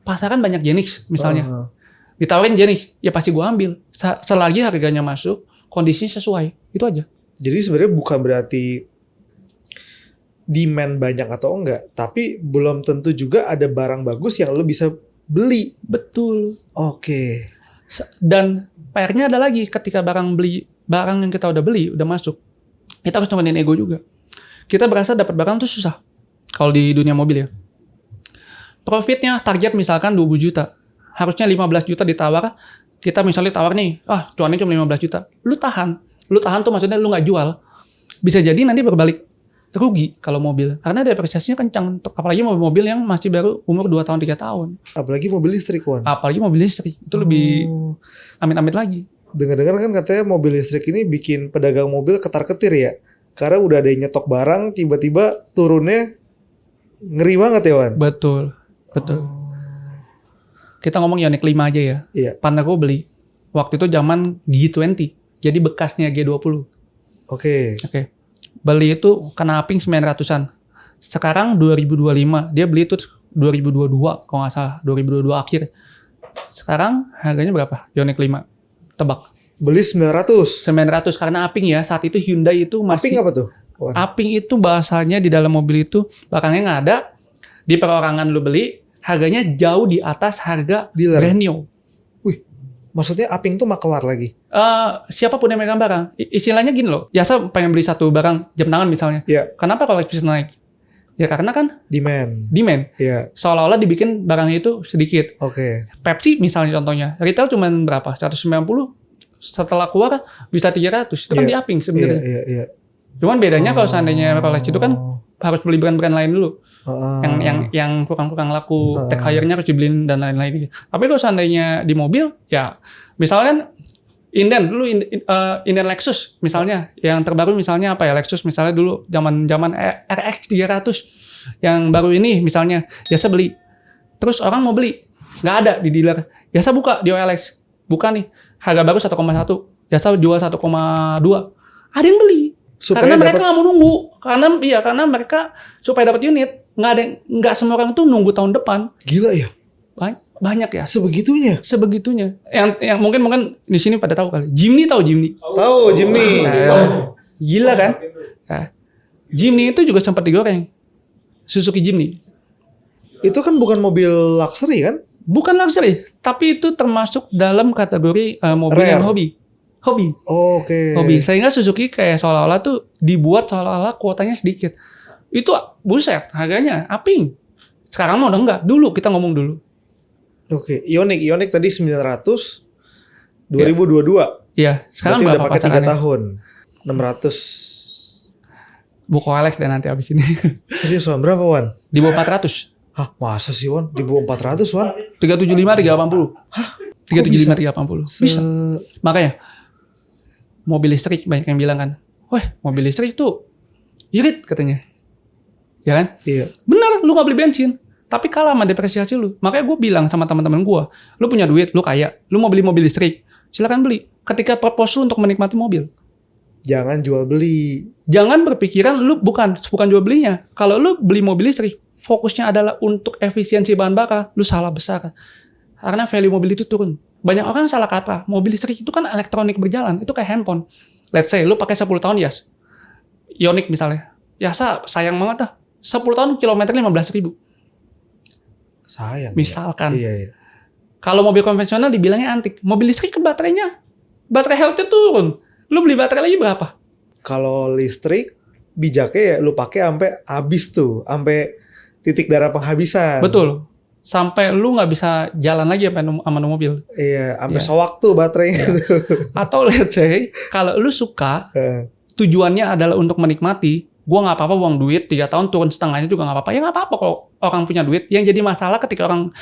pasaran banyak Genix misalnya. Ditawarin Genix, ya pasti gua ambil. Selagi harganya masuk, kondisinya sesuai, itu aja. Jadi sebenarnya bukan berarti demand banyak atau enggak, tapi belum tentu juga ada barang bagus yang lo bisa beli. Betul. Oke. Dan PR-nya ada lagi ketika barang yang kita udah beli, udah masuk. Kita harus nurunin ego juga. Kita berasa dapat barang tuh susah. Kalau di dunia mobil ya. Profitnya target misalkan 20 juta. Harusnya 15 juta ditawar. Kita misalnya tawar nih, cuannya cuma 15 juta. Lu tahan tuh maksudnya lu nggak jual. Bisa jadi nanti berbalik rugi kalau mobil. Karena depresiasinya kencang. Apalagi mobil yang masih baru umur 2 tahun, 3 tahun. Apalagi mobil listrik, Wan. Apalagi mobil listrik. Itu lebih amit-amit lagi. Dengar-dengar kan katanya mobil listrik ini bikin pedagang mobil ketar-ketir ya. Karena udah ada yang nyetok barang, tiba-tiba turunnya ngeri banget ya, Wan. Betul. Kita ngomong Ioniq 5 aja ya. Iya. Partner gue beli. Waktu itu zaman G20. Jadi bekasnya G20. Oke. Beli itu kena aping 900-an. Sekarang 2025. Dia beli itu 2022 kalau nggak salah. 2022 akhir. Sekarang harganya berapa? Ioniq 5. Tebak. Beli 900. 900 karena aping ya. Saat itu Hyundai itu masih... Aping apa tuh, Wan? Aping itu bahasanya di dalam mobil itu barangnya nggak ada. Di perorangan lu beli, harganya jauh di atas harga Dealer. brand new. Wih, maksudnya aping tuh makelar lagi? siapapun yang megang barang, istilahnya gini loh. Biasa pengen beli satu barang jam tangan misalnya. Iya. Kenapa koleksi bisa naik? Ya karena kan Demand. demand. Seolah-olah dibikin barangnya itu sedikit. Oke. Pepsi misalnya contohnya, retail cuma berapa? 190, setelah keluar bisa 300. Itu kan Iya. di-upping sebenarnya. Iya. Cuman bedanya kalau seandainya koleksi itu kan Oh. harus beli brand-brand lain dulu. Ah. Yang kurang-kurang laku, tag hire-nya harus dibeliin dan lain-lain. Tapi kalau seandainya di mobil, ya misalkan inden Lexus misalnya, yang terbaru misalnya apa ya, Lexus misalnya dulu zaman RX 300 yang baru ini misalnya, biasa beli. Terus orang mau beli, nggak ada di dealer. Biasa buka di OLX, buka nih, harga baru 1,1, biasa jual 1,2. Ada yang beli. Supaya Karena mereka nggak mau nunggu, karena mereka supaya dapat unit, nggak semua orang tuh nunggu tahun depan. Gila ya. Banyak ya. Sebegitunya. Yang mungkin di sini pada tahu kali. Jimny tahu Jimny? Tahu Jimny. Gila kan? Nah, Jimny itu juga sempat digoreng. Suzuki Jimny. Itu kan bukan mobil luxury kan? Bukan luxury, tapi itu termasuk dalam kategori mobil Rare. yang hobi. Oke. Hobi. Sehingga Suzuki kayak seolah-olah tuh dibuat seolah-olah kuotanya sedikit. Itu buset, harganya aping. Sekarang mau udah enggak. Dulu kita ngomong dulu. Oke. Ioniq tadi 900 2022. Iya, sekarang Berarti udah berapa pakai 3 pasarannya? tahun. 600. Buku OLX deh nanti abis ini. Serius Wan, berapa Wan? Di bawah 400. Hah, masa sih Wan? Di bawah 400 Wan? 375, 380. Hah? 375, 380. Bisa. Makanya mobil listrik banyak yang bilang kan, wah mobil listrik tuh irit katanya. Ya kan? Iya. Bener, lu gak beli bensin. Tapi kalah sama depresiasi lu. Makanya gue bilang sama teman-teman gue, lu punya duit, lu kaya, lu mau beli mobil listrik, silakan beli. Ketika purpose lu untuk menikmati mobil. Jangan jual beli. Jangan berpikiran lu bukan jual belinya. Kalau lu beli mobil listrik, fokusnya adalah untuk efisiensi bahan bakar, lu salah besar. Karena value mobil itu turun. Banyak orang salah kaprah. Mobil listrik itu kan elektronik berjalan, itu kayak handphone. Let's say lu pakai 10 tahun ya. Ioniq misalnya. Ya sayang banget dah. 10 tahun kilometernya 15.000. Sayang. Misalkan. Iya. Kalau mobil konvensional dibilangnya antik. Mobil listrik ke baterainya. Baterai health-nya turun. Lu beli baterai lagi berapa? Kalau listrik bijaknya ya lu pakai sampai habis tuh, sampai titik darah penghabisan. Betul. Sampai lu nggak bisa jalan lagi sama mobil. Iya, sampai Iya. soak tuh baterainya tuh. Atau let's say, kalau lu suka, tujuannya adalah untuk menikmati, gua nggak apa-apa buang duit, 3 tahun turun setengahnya juga nggak apa-apa. Ya nggak apa-apa kalau orang punya duit. Yang jadi masalah ketika orang,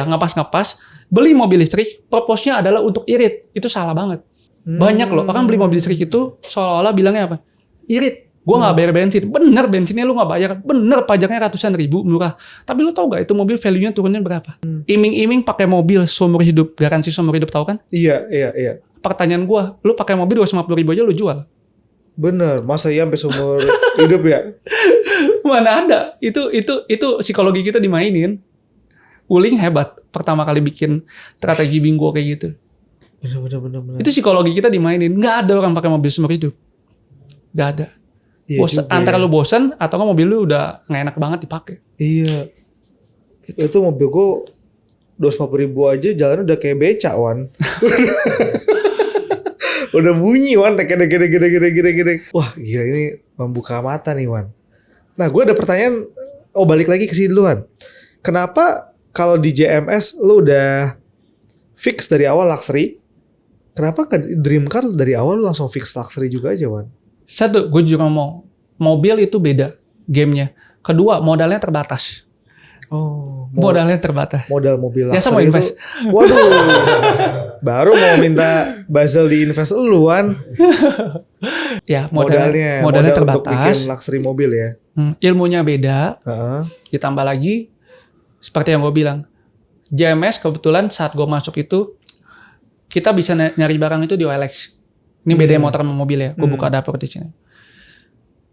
ngepas-ngepas, beli mobil listrik, purpose-nya adalah untuk irit. Itu salah banget. Banyak loh, orang beli mobil listrik itu seolah-olah bilangnya apa? Irit. Gue nggak bayar bensin. Bener bensinnya lu nggak bayar. Bener pajaknya ratusan ribu, murah. Tapi lu tau gak itu mobil value-nya turunnya berapa? Iming-iming pakai mobil seumur hidup, garansi seumur hidup, tahu kan? Iya. Pertanyaan gue, lu pakai mobil 250.000 aja lu jual. Bener, masa iya sampai seumur hidup ya? Mana ada? Itu psikologi kita dimainin. Wuling hebat. Pertama kali bikin strategi bingo kayak gitu. Bener. Itu psikologi kita dimainin. Nggak ada orang pakai mobil seumur hidup. Nggak ada. Iya Antara juga, lu bosan atau nggak mobil lu udah nggak enak banget dipakai. Iya. Itu mobil gue 250.000 aja jalannya udah kayak becak Wan. Udah bunyi Wan, gede. Wah gila, ini membuka mata nih Wan. Nah gue ada pertanyaan. Balik lagi ke sini dulu Wan. Kenapa kalau di JMS lu udah fix dari awal luxury, kenapa nggak dream car dari awal lu langsung fix luxury juga aja Wan? Satu, gue juga ngomong, mobil itu beda gamenya. Kedua, modalnya terbatas. Modalnya terbatas. Modal mobil luxury Biasa mau invest. itu, waduh, baru mau minta Basel diinvest lu Wan. Ya, Modal modalnya untuk bikin terbatas. luxury mobil ya. Ilmunya beda. Heeh. Ditambah lagi, seperti yang gue bilang, JMS kebetulan saat gue masuk itu, kita bisa nyari barang itu di OLX. Ini beda motor sama mobil ya. Gue buka dapur di sini.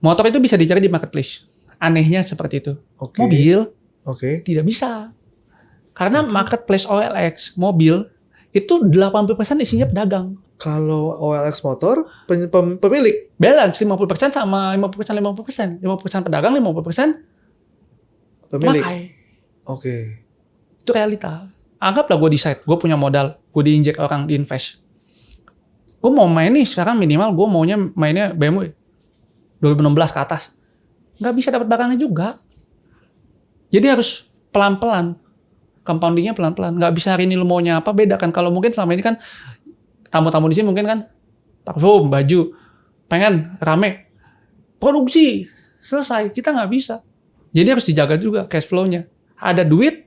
Motor itu bisa dicari di marketplace. Anehnya seperti itu. Oke. Mobil Oke. tidak bisa. Karena marketplace OLX mobil itu 80% isinya pedagang. Kalau OLX motor pemilik. Balance 50% sama 50%. 50% pedagang, 50% Pemilik. pakai. Oke. Itu realita. Anggaplah gue decide, gue punya modal, gue diinjek orang, diinvest. Gue mau main nih sekarang minimal gue maunya mainnya BMW 2016 ke atas. Nggak bisa dapat barangnya juga. Jadi harus pelan-pelan. Compoundingnya pelan-pelan. Nggak bisa hari ini lu maunya apa, beda kan. Kalau mungkin selama ini kan tamu-tamu di sini mungkin kan parfum, baju, pengen rame. Produksi, selesai. Kita nggak bisa. Jadi harus dijaga juga cash flow-nya. Ada duit,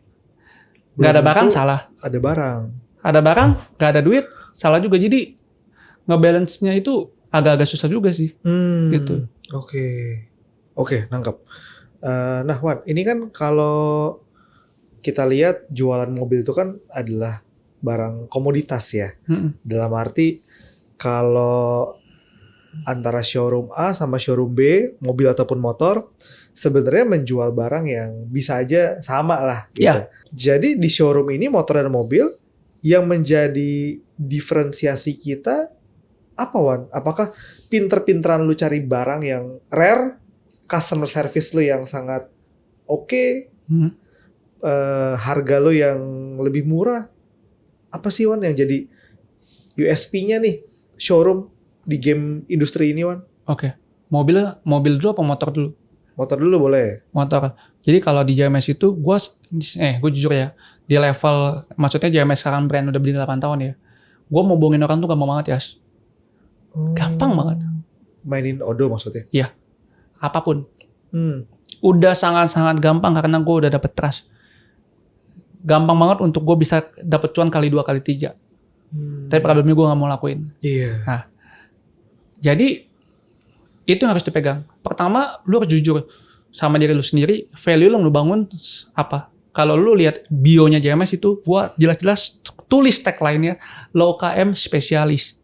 nggak ada barang, salah. Ada barang. Ada barang, nggak ada duit, salah juga. Jadi ngebalance-nya itu agak-agak susah juga sih. Gitu. Oke, nangkep. Nah Wan, ini kan kalau kita lihat jualan mobil itu kan adalah barang komoditas ya. Dalam arti kalau antara showroom A sama showroom B, mobil ataupun motor, sebenarnya menjual barang yang bisa aja sama lah gitu. Ya. Jadi di showroom ini motor dan mobil yang menjadi diferensiasi kita apa Wan? Apakah pinter-pinteran lu cari barang yang rare, customer service lu yang sangat oke, harga lu yang lebih murah? Apa sih Wan yang jadi USP-nya nih showroom di game industri ini Wan? Oke. Mobil dulu apa motor dulu? Motor dulu boleh. Motor. Jadi kalau di JMS itu gue jujur ya, di level, maksudnya JMS sekarang brand udah berdiri 8 tahun ya. Gue mau bohongin orang tuh gampang banget ya. Gampang banget. Mainin Odo maksudnya? Iya. Apapun. Udah sangat-sangat gampang karena gue udah dapet trust. Gampang banget untuk gue bisa dapet cuan kali 2 kali 3. Tapi problemnya gue gak mau lakuin. Iya. Nah, jadi itu yang harus dipegang. Pertama, lu harus jujur sama diri lu sendiri. Value lu bangun apa? Kalau lu lihat bio-nya JMS itu, gua jelas-jelas tulis tagline-nya low KM spesialis.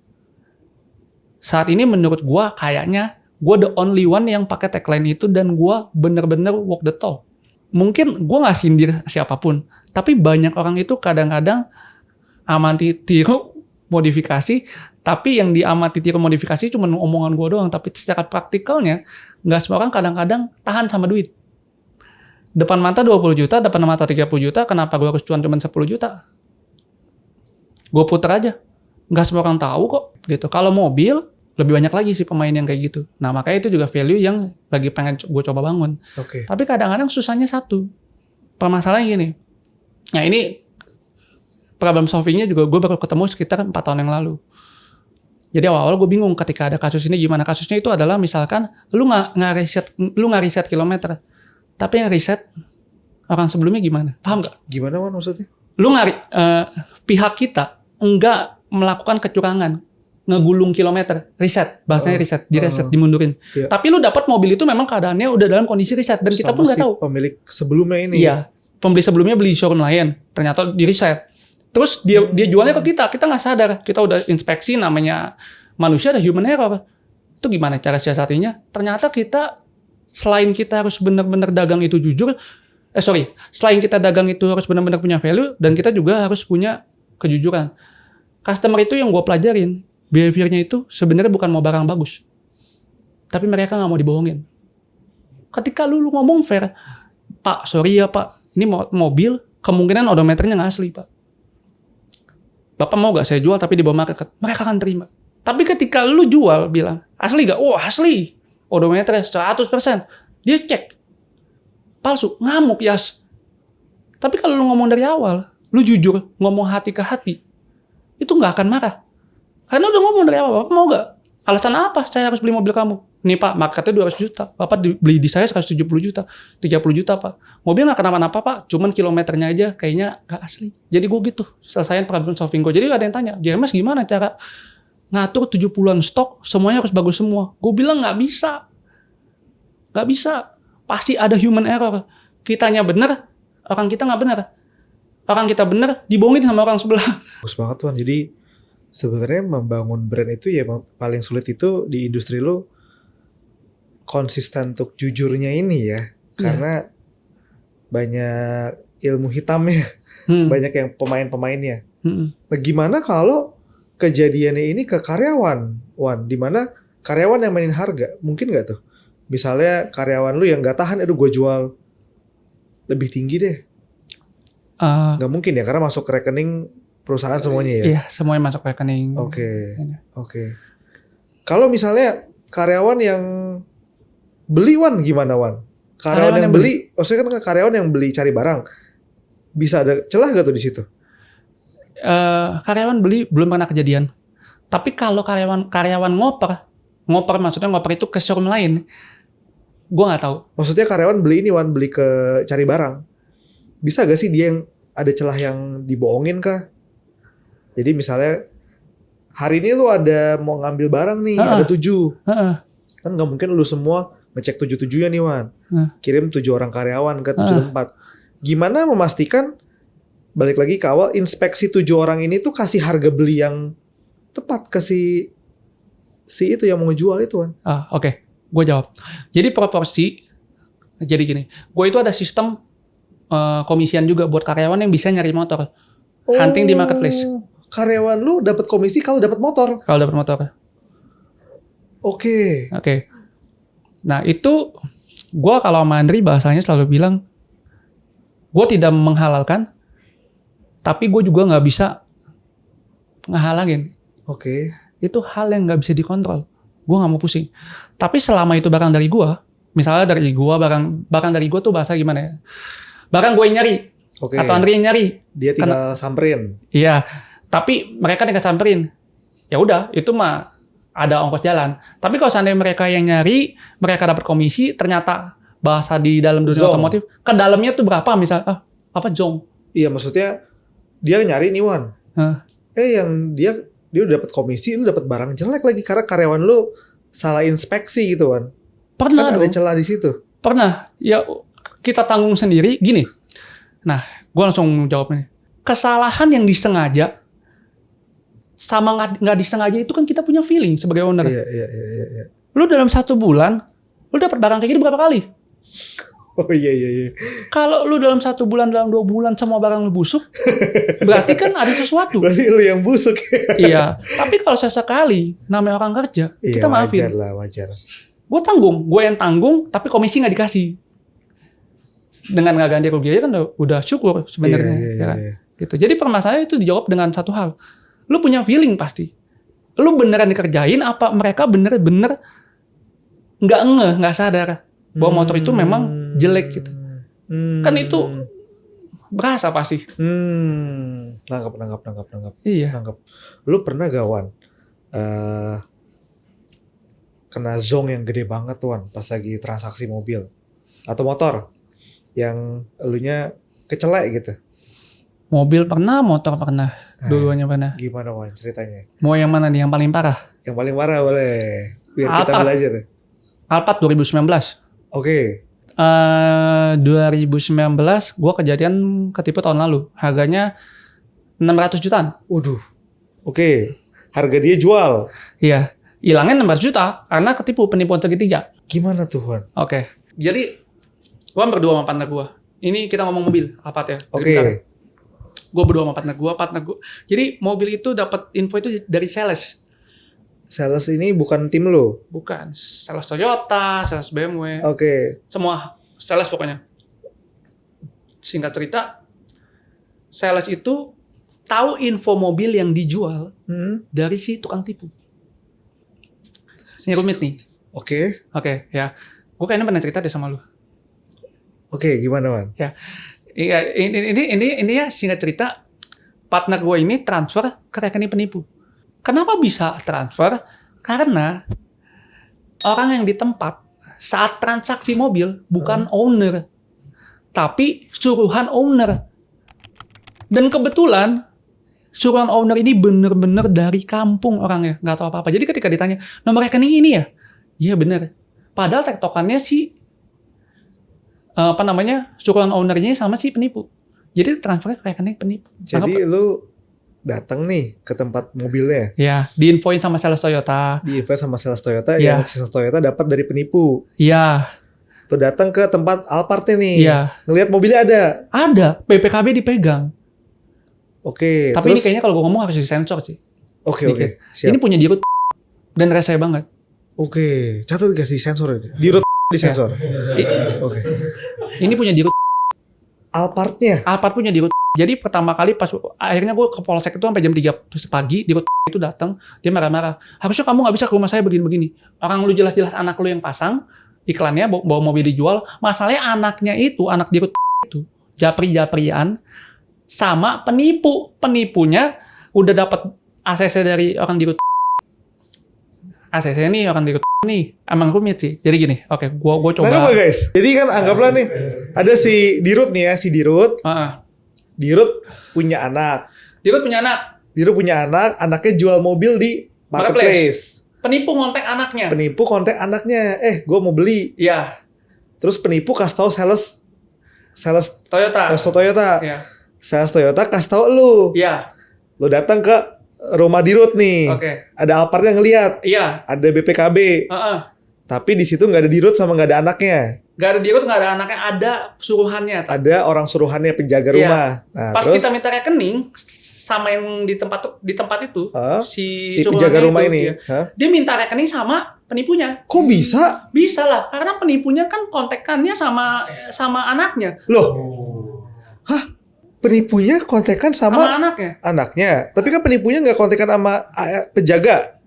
Saat ini menurut gua kayaknya gua the only one yang pakai tagline itu dan gua bener-bener walk the talk. Mungkin gua nggak sindir siapapun, tapi banyak orang itu kadang-kadang amati tiru modifikasi, tapi yang diamati tiru modifikasi cuma omongan gue doang, tapi secara praktikalnya nggak semua orang kadang-kadang tahan sama duit. Depan mata 20 juta, depan mata 30 juta, kenapa gue harus cuan cuma 10 juta? Gue puter aja. Nggak semua orang tahu kok. Gitu. Kalau mobil, lebih banyak lagi sih pemain yang kayak gitu. Nah makanya itu juga value yang lagi pengen gue coba bangun. Tapi kadang-kadang susahnya satu. Permasalahannya gini. Nah ini problem solvingnya juga gue baru ketemu sekitar 4 tahun yang lalu. Jadi awal-awal gue bingung ketika ada kasus ini gimana. Kasusnya itu adalah misalkan lu nggak riset kilometer, tapi yang riset orang sebelumnya gimana? Paham nggak? Gimana Wan maksudnya? Lu pihak kita enggak melakukan kecurangan, ngegulung kilometer, riset, bahasanya riset, direset, dimundurin. Iya. Tapi lu dapat mobil itu memang keadaannya udah dalam kondisi riset dan kita pun nggak tahu. Pemilik sebelumnya ini. Iya, pembeli sebelumnya beli showroom lain, ternyata di riset. Terus dia jualnya ke kita nggak sadar. Kita udah inspeksi, namanya manusia ada human error. Itu gimana cara siasatinya? Ternyata kita, selain kita harus benar-benar dagang itu jujur, selain kita dagang itu harus benar-benar punya value, dan kita juga harus punya kejujuran. Customer itu yang gue pelajarin, behavior-nya itu sebenarnya bukan mau barang bagus. Tapi mereka nggak mau dibohongin. Ketika lu ngomong fair, Pak, sorry ya Pak, ini mobil, kemungkinan odometernya nggak asli Pak. Bapak mau gak saya jual tapi di bawah market? Mereka akan terima. Tapi ketika lu jual bilang, asli gak? Oh asli. Odometernya 100%. Dia cek. Palsu. Ngamuk Yas. Tapi kalau lu ngomong dari awal, lu jujur, ngomong hati ke hati, itu gak akan marah. Karena udah ngomong dari awal, Bapak mau gak? Alasan apa saya harus beli mobil kamu? Nih Pak, marketnya 200 juta. Bapak beli di saya 170 juta. 30 juta Pak. Mobil gak kenapa-napa Pak. Cuman kilometernya aja kayaknya gak asli. Jadi gue gitu. Selesaiin problem solving gue. Jadi ada yang tanya, JMS gimana cara ngatur 70-an stok semuanya harus bagus semua? Gue bilang gak bisa. Gak bisa. Pasti ada human error. Kitanya bener, orang kita gak bener. Orang kita bener, dibohongin sama orang sebelah. Bagus banget Tuan. Jadi sebenarnya membangun brand itu ya paling sulit itu di industri lo konsisten untuk jujurnya ini ya. Karena banyak ilmu hitamnya. Banyak yang pemain-pemainnya. Nah, gimana kalau kejadiannya ini ke karyawan, Wan? Dimana karyawan yang mainin harga, mungkin gak tuh? Misalnya karyawan lu yang gak tahan, aduh gue jual lebih tinggi deh. Gak mungkin ya, karena masuk ke rekening perusahaan semuanya ya? Iya, semuanya masuk rekening. Oke. Kalau misalnya karyawan yang beli Wan gimana Wan? Karyawan yang beli, maksudnya kan karyawan yang beli cari barang, bisa ada celah gak tuh di situ? Karyawan beli belum pernah kejadian. Tapi kalau karyawan ngoper maksudnya ngoper itu ke showroom lain, gue nggak tahu. Maksudnya karyawan beli ini Wan, beli ke cari barang, bisa gak sih dia yang ada celah yang dibohongin kah? Jadi misalnya hari ini lu ada mau ngambil barang nih, ada 7. Kan nggak mungkin lu semua ngecek 7-7-nya nih Wan. Kirim 7 orang karyawan ke 7 tempat. Gimana memastikan, balik lagi ke awal, inspeksi 7 orang ini tuh kasih harga beli yang tepat ke si itu yang mau ngejual itu Wan. Oke. Gue jawab. Jadi proporsi, jadi gini, gue itu ada sistem komisian juga buat karyawan yang bisa nyari motor. Hunting di marketplace. Karyawan lu dapat komisi kalau dapat motor. Kalau dapat motor. Oke. Nah itu gue kalau sama Andri bahasanya selalu bilang, gue tidak menghalalkan, tapi gue juga nggak bisa ngehalangin. Itu hal yang nggak bisa dikontrol. Gue nggak mau pusing. Tapi selama itu barang dari gue, misalnya dari gue barang dari gue tuh bahasa gimana ya? Barang gue yang nyari, atau Andri yang nyari. Dia tinggal samperin. Iya. Tapi mereka tinggal samperin. Ya udah, itu mah ada ongkos jalan. Tapi kalau seandainya mereka yang nyari, mereka dapat komisi, ternyata bahasa di dalam dunia otomotif, ke dalamnya tuh berapa misalnya? Apa jong? Iya, maksudnya dia nyari nih Wan. Yang dia udah dapat komisi, lu dapat barang jelek lagi karena karyawan lu salah inspeksi gitu Wan. Pernah kan ada celah di situ. Pernah. Ya kita tanggung sendiri gini. Nah, gue langsung jawab nih. Kesalahan yang disengaja sama nggak disengaja itu kan kita punya feeling sebagai owner. Iya. Lu dalam 1 bulan, lu dapat barang kayak gini berapa kali? Oh iya. Kalau lu dalam 1 bulan, dalam 2 bulan semua barang lu busuk, berarti kan ada sesuatu. Berarti lu yang busuk. Iya. Tapi kalau sesekali namanya orang kerja, kita maafin. Wajar. Gue yang tanggung, tapi komisi nggak dikasih. Dengan nggak ganti rugi aja kan udah syukur sebenarnya. Kan? Gitu. Jadi permasalahan itu dijawab dengan satu hal. Lu punya feeling pasti. Lu beneran dikerjain apa mereka bener-bener nggak sadar bahwa motor itu memang jelek gitu. Kan itu berasa pasti. Nangkap. Iya. Nangkap. Lu pernah gak Wan kena zong yang gede banget Wan pas lagi transaksi mobil atau motor yang elunya kecelek gitu? Mobil pernah, motor pernah. Dua-duanya pernah. Gimana Wan ceritanya? Mau yang mana nih? Yang paling parah? Yang paling parah boleh. Biar kita belajar. Alphard 2019. Oke. 2019 gue kejadian ketipu tahun lalu. Harganya 600 jutaan. Waduh. Oke. Harga dia jual. Iya. Hilangnya 600 juta karena ketipu penipuan segitiga. Gimana tuh Wan? Oke. Jadi gue berdua sama partner gue. Ini kita ngomong mobil, Alphard ya. Oke. Gue berdua sama partner gue. Jadi mobil itu dapat info itu dari sales. Sales ini bukan tim lo? Bukan. Sales Toyota, sales BMW. Oke. Semua sales pokoknya. Singkat cerita, sales itu tahu info mobil yang dijual dari si tukang tipu. Ini rumit nih. Oke, ya. Gue kayaknya pernah cerita deh sama lu. Oke, gimana Wan? Ya. Iya, ini ya singkat cerita, partner gue ini transfer ke rekening penipu. Kenapa bisa transfer? Karena orang yang di tempat saat transaksi mobil bukan owner, tapi suruhan owner. Dan kebetulan suruhan owner ini bener-bener dari kampung orangnya, nggak tahu apa-apa. Jadi ketika ditanya nomor rekening ini ya, iya bener. Padahal tektokannya si suruhan ownernya sama si penipu. Jadi transfernya ke rekening penipu. Jadi lu datang nih ke tempat mobilnya. Ya, diinfoin sama sales Toyota. Diinfoin sama sales Toyota, yang sales Toyota dapat dari penipu. Iya. Tuh datang ke tempat Alphard nih. Iya. Ngelihat mobilnya ada. Ada, BPKB dipegang. Oke. Tapi terus, ini kayaknya kalau gue ngomong harus disensor sih. Oke. Siap. Ini punya dirut dan rese banget. Oke. Catat gak sih sensor ini? Dirut disensor. Ya. Oke. Ini punya dirut. Alphardnya? Alphard punya dirut. Jadi pertama kali pas akhirnya gue ke polsek itu sampai jam 3 pagi, di itu datang, dia marah-marah. Harusnya kamu nggak bisa ke rumah saya begini-begini. Orang lu jelas-jelas anak lu yang pasang iklannya bawa mobil dijual. Masalahnya anaknya itu, anak di itu japri-japrian sama penipu. Penipunya udah dapat ACC dari orang di ACC ini orang di nih emang rumit sih. Jadi gini, oke, gua coba. Nah, apa guys? Jadi kan anggaplah nih ada si Dirut nih ya, si Dirut. Dirut punya anak. Dirut punya anak, anaknya jual mobil di marketplace. Penipu ngontek anaknya. Gue mau beli. Iya. Terus penipu kasih tahu sales Toyota. Iya. Sales Toyota kasih tahu lu. Iya. Lu datang ke rumah Dirut nih. Oke. Ada Alphardnya ngelihat. Iya. Ada BPKB. Tapi di situ nggak ada Dirut sama nggak ada anaknya. Gak ada Dirut, nggak ada anaknya, ada suruhannya. Ada orang suruhannya penjaga rumah. Nah, pas terus, kita minta rekening sama yang di tempat itu, si penjaga rumah itu, ini, dia minta rekening sama penipunya. Kok bisa? Bisa lah, karena penipunya kan kontekannya sama anaknya. Loh, penipunya kontekan sama anaknya. Tapi kan penipunya nggak kontekan sama penjaga.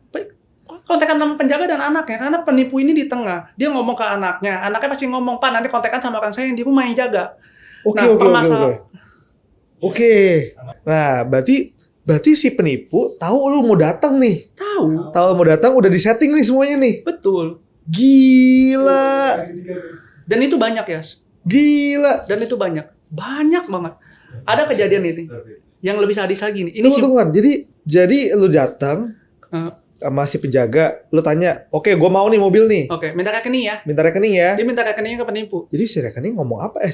Kontekan sama penjaga dan anaknya, karena penipu ini di tengah. Dia ngomong ke anaknya pasti ngomong, Pak nanti kontekan sama orang saya yang di rumah yang jaga. Oke. Nah, berarti si penipu tahu lu mau datang nih. Tahu mau datang, udah disetting nih semuanya nih. Betul. Gila. Dan itu banyak ya. Gila. Dan itu banyak banget. Ada kejadian ini yang lebih sadis lagi nih. Tunggu. Jadi lu datang sama si penjaga, lu tanya, oke, gue mau nih mobil nih. Oke, minta rekening ya. Dia minta rekeningnya ke penipu. Jadi si rekening ngomong apa?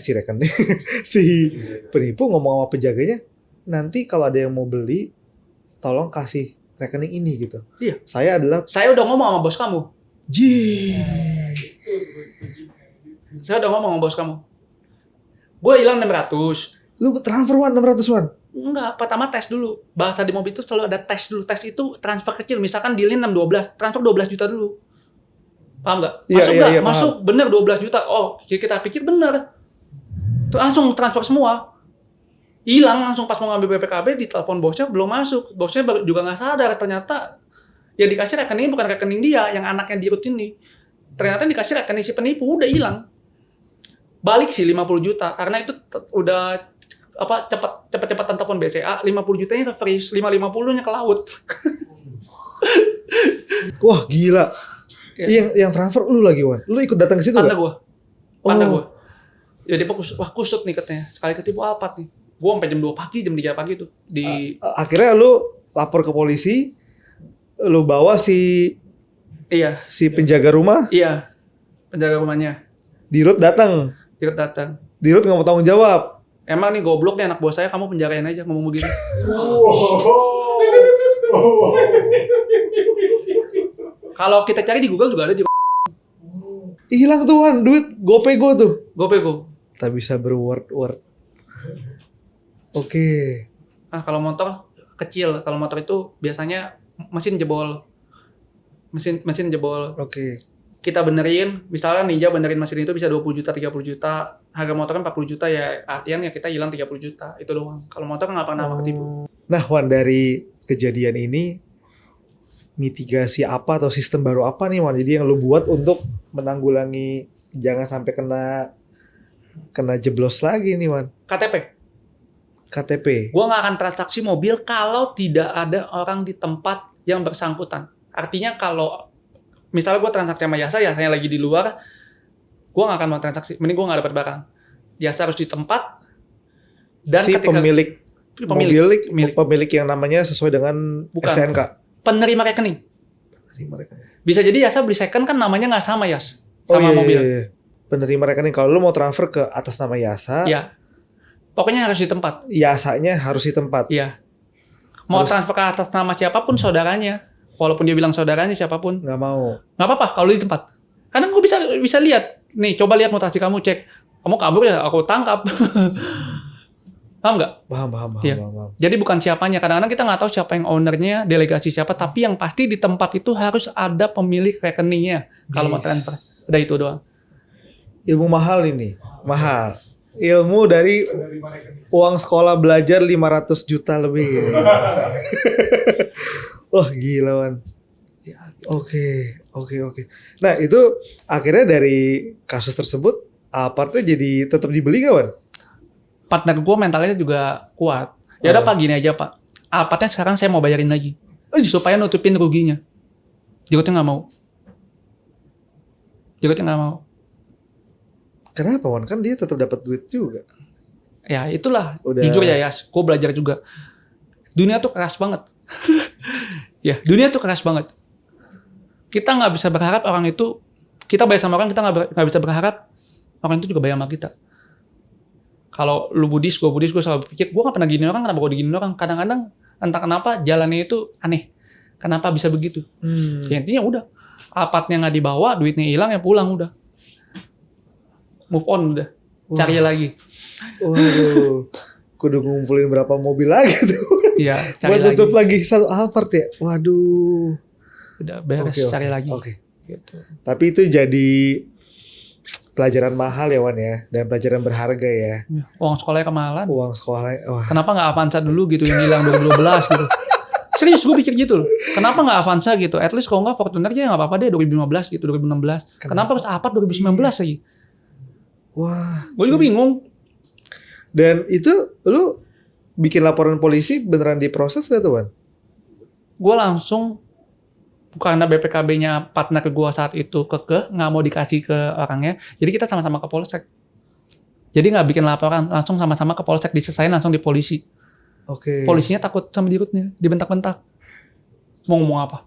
Si penipu ngomong sama penjaganya, nanti kalau ada yang mau beli, tolong kasih rekening ini gitu. Iya. Saya udah ngomong sama bos kamu. Saya udah ngomong sama bos kamu. Gue hilang 600. Lu transfer 600-an? Enggak, pertama tes dulu. Bahasa di mobil itu selalu ada tes dulu. Tes itu transfer kecil. Misalkan dealin 6-12, transfer 12 juta dulu. Paham nggak? Masuk nggak? Iya, masuk. Bener 12 juta. Oh, kita pikir bener. Langsung transfer semua. Hilang langsung pas mau ngambil BPKB, ditelepon bosnya belum masuk. Bosnya juga nggak sadar. Ternyata yang dikasih rekening bukan rekening dia, yang anaknya Dirut ini. Ternyata dikasih rekening si penipu, udah hilang. Balik sih 50 juta. Karena itu udah cepet-cepetan telepon BCA, 50 jutanya ke freeze, 550-nya ke laut. Wah, gila. Ya. Yang transfer lu lagi, Wan. Lu ikut datang ke situ Tante gua. Ya dia kusut nih katanya. Sekali ketipu Alphard nih. Gua sampai jam 2 pagi, jam 3 pagi tuh akhirnya lu lapor ke polisi, lu bawa si penjaga rumah? Iya. Penjaga rumahnya. Dirut datang. Dirut nggak mau tanggung jawab. Emang nih goblok nih anak buah saya, kamu penjarain aja ngomong begini. Kalau kita cari di Google juga ada di. Hilang tuh Wan, duit GoPay tuh. Tak bisa berword. Oke. Ah, kalau motor kecil, kalau motor itu biasanya mesin jebol. Mesin jebol. Oke. Kita benerin, misalnya Ninja benerin mesin itu bisa 20 juta, 30 juta. Harga motor kan 40 juta ya, artian ya kita hilang 30 juta. Itu doang. Kalau motor kan nggak pernah ketipu. Nah Wan, dari kejadian ini, mitigasi apa atau sistem baru apa nih Wan? Jadi yang lu buat untuk menanggulangi jangan sampai kena jeblos lagi nih Wan? KTP. Gua nggak akan transaksi mobil kalau tidak ada orang di tempat yang bersangkutan. Artinya kalau misalnya gue transaksi sama Yasanya lagi di luar, gue nggak akan mau transaksi. Mending gue nggak dapat barang. Yasa harus di tempat. Dan si ketika pemilik yang namanya sesuai dengan STNK. Penerima rekening. Bisa jadi Yasa beli second kan namanya nggak sama Yas. Sama mobil. Iya. Penerima rekening. Kalau lu mau transfer ke atas nama Yasa. Iya. Pokoknya harus di tempat. Yasanya harus di tempat. Iya. Mau transfer ke atas nama siapapun saudaranya. Walaupun dia bilang saudaranya siapapun. Nggak mau. Nggak apa-apa kalau di tempat. Karena gue bisa lihat. Nih coba lihat mutasi kamu, cek. Kamu kabur ya aku tangkap. Paham nggak? Paham. Jadi bukan siapanya. Kadang-kadang kita nggak tahu siapa yang ownernya, delegasi siapa. Tapi yang pasti di tempat itu harus ada pemilik rekeningnya. Kalau mau transfer. Udah itu doang. Ilmu mahal ini. Mahal. ilmu dari uang sekolah belajar 500 juta lebih. Wah gila Wan. Oke. Nah itu akhirnya dari kasus tersebut Alphardnya jadi tetap dibeli gak Wan? Partner gue mentalnya juga kuat. Ya udah Pak, gini aja Pak. Alphardnya sekarang saya mau bayarin lagi. Supaya nutupin ruginya. Dirutnya nggak mau. Kenapa Wan? Kan dia tetap dapat duit juga. Ya itulah. Udah. Jujur ya Yas, gue belajar juga. Dunia tuh keras banget. Ya, dunia tuh keras banget. Kita nggak bisa berharap orang itu, kita bayar sama orang, kita nggak bisa berharap orang itu juga bayar sama kita. Kalau lu Buddhis, gue selalu pikir, gue nggak pernah gini orang, kenapa gue digini orang? Kadang-kadang entah kenapa jalannya itu aneh. Kenapa bisa begitu? Ya, intinya udah, Alphardnya nggak dibawa, duitnya hilang ya pulang udah. Move on udah, cari lagi. Waduh, kudu ngumpulin berapa mobil lagi tuh. Iya, cari buat lagi. tutup lagi satu Alphard ya. Waduh. Udah beres, cari lagi. Oke. Gitu. Tapi itu jadi pelajaran mahal ya Wan ya, dan pelajaran berharga ya. Uang sekolahnya kemahalan. Uang sekolahnya, wah. Kenapa nggak Avanza dulu gitu yang hilang 2012 gitu? Serius gue pikir gitu loh. Kenapa nggak Avanza gitu? At least kalau nggak Fortuner aja nggak apa-apa deh 2015 gitu, 2016. Kenapa harus Alphard 2019 lagi? Wah. Gue juga bingung. Dan itu lu bikin laporan polisi beneran diproses gak tuh Wan? Gue langsung, karena BPKB-nya partner gue saat itu kekeh, nggak mau dikasih ke orangnya. Jadi kita sama-sama ke Polsek. Jadi nggak bikin laporan, langsung sama-sama ke Polsek, diselesain langsung di polisi. Oke. Polisinya takut sama dirutnya, dibentak-bentak. Mau ngomong apa?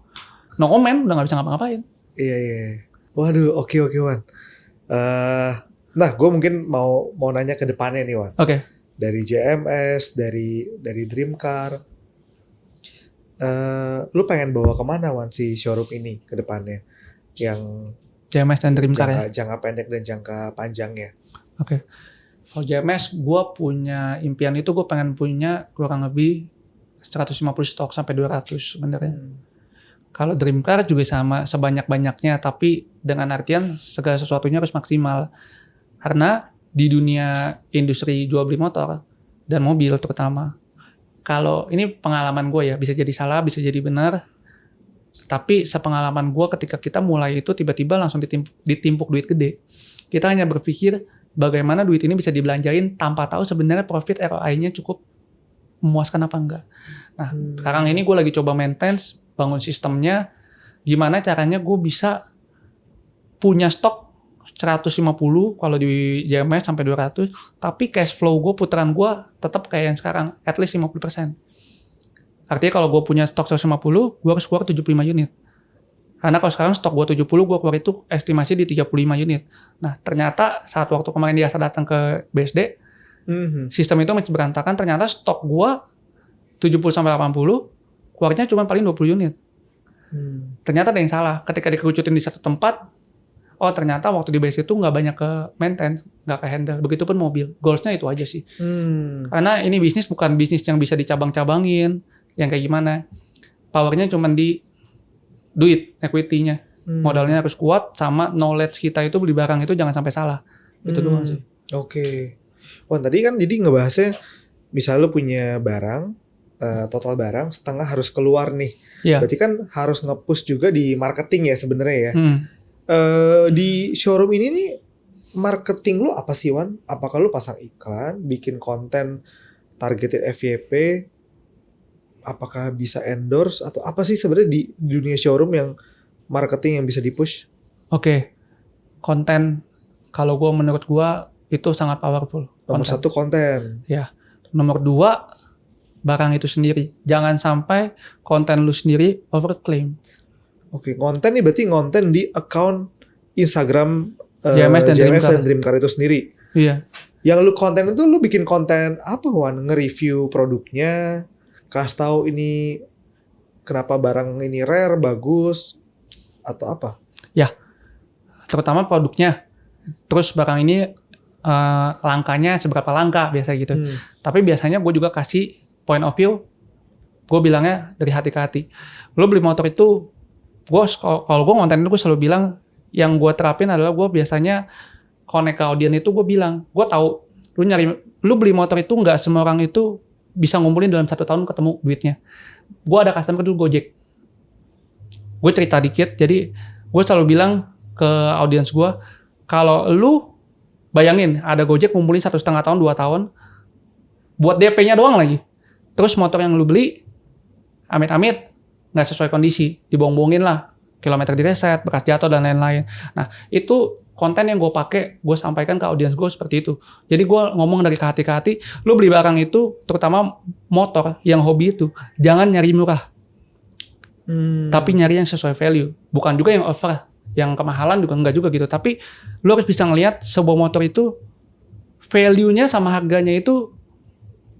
No comment, udah nggak bisa ngapa-ngapain. Iya. Waduh, oke Wan. Nah, gue mungkin mau nanya ke depannya nih Wan. Oke. Dari JMS, dari Dream Car. Lu pengen bawa kemana Wan si showroom ini ke depannya? Yang JMS dan Dream Car ya? jangka pendek dan jangka panjangnya. Oke. Kalau JMS, gue punya impian itu, gue pengen punya kurang lebih 150 stok sampai 200 sebenarnya. Kalau Dream Car juga sama, sebanyak-banyaknya, tapi dengan artian segala sesuatunya harus maksimal. Karena di dunia industri jual beli motor dan mobil terutama, kalau ini pengalaman gue ya, bisa jadi salah, bisa jadi benar, tapi sepengalaman gue ketika kita mulai itu tiba-tiba langsung ditimpuk duit gede. Kita hanya berpikir bagaimana duit ini bisa dibelanjain tanpa tahu sebenarnya profit ROI-nya cukup memuaskan apa enggak. Nah, sekarang ini gue lagi coba maintenance, bangun sistemnya, gimana caranya gue bisa punya stok 150 kalau di JMS sampai 200, tapi cash flow gue, putaran gue tetap kayak yang sekarang, at least 50%. Artinya kalau gue punya stok 150, gue harus keluar 75 unit. Karena kalau sekarang stok gue 70, gue keluar itu estimasi di 35 unit. Nah, ternyata saat waktu kemarin dia datang ke BSD, sistem itu masih berantakan, ternyata stok gue 70-80, keluarnya cuma paling 20 unit. Ternyata ada yang salah. Ketika dikerucutin di satu tempat, oh ternyata waktu di BSD itu nggak banyak ke maintenance, nggak ke handle. Begitupun mobil. Goalsnya itu aja sih. Karena ini bisnis bukan bisnis yang bisa dicabang-cabangin, yang kayak gimana. Powernya cuma di duit, equity-nya. Modalnya harus kuat, sama knowledge kita itu beli barang itu jangan sampai salah. Itu doang sih. Oke. Wah tadi kan jadi ngebahasnya, misal lu punya barang, total barang, setengah harus keluar nih. Iya. Berarti kan harus nge-push juga di marketing ya sebenarnya ya. Di showroom ini nih, marketing lu apa sih Wan? Apakah lu pasang iklan, bikin konten targeted FYP, apakah bisa endorse, atau apa sih sebenarnya di dunia showroom yang marketing yang bisa di-push? Oke. Konten, kalau menurut gue itu sangat powerful. Nomor satu konten. Ya. Nomor dua, barang itu sendiri. Jangan sampai konten lu sendiri overclaim. Oke, konten nih berarti konten di account Instagram JMS dan Dream Car itu sendiri. Iya. Yang lu konten itu lu bikin konten apa Wan? Nge-review produknya, kasih tahu ini kenapa barang ini rare, bagus, atau apa? Ya, terutama produknya. Terus barang ini langkanya seberapa langka biasa gitu. Tapi biasanya gue juga kasih point of view, gue bilangnya dari hati ke hati. Lo beli motor itu, kalau gue konten itu gue selalu bilang, yang gue terapin adalah gue biasanya connect ke audiens itu gue bilang, gue tahu Lu beli motor itu nggak semua orang itu bisa ngumpulin dalam 1 tahun ketemu duitnya. Gue ada customer dulu Gojek. Gue cerita dikit, jadi gue selalu bilang ke audiens gue, kalau lu bayangin ada Gojek ngumpulin 1,5 tahun, 2 tahun, buat DP-nya doang lagi. Terus motor yang lu beli, amit-amit, nggak sesuai kondisi, dibohong-bohongin lah, kilometer direset, bekas jatuh dan lain-lain. Nah itu konten yang gue pakai, gue sampaikan ke audiens gue seperti itu. Jadi gue ngomong dari hati ke hati, lu beli barang itu, terutama motor yang hobi itu, jangan nyari murah, tapi nyari yang sesuai value. Bukan juga yang over, yang kemahalan juga enggak juga gitu. Tapi lu harus bisa ngelihat sebuah motor itu value-nya sama harganya itu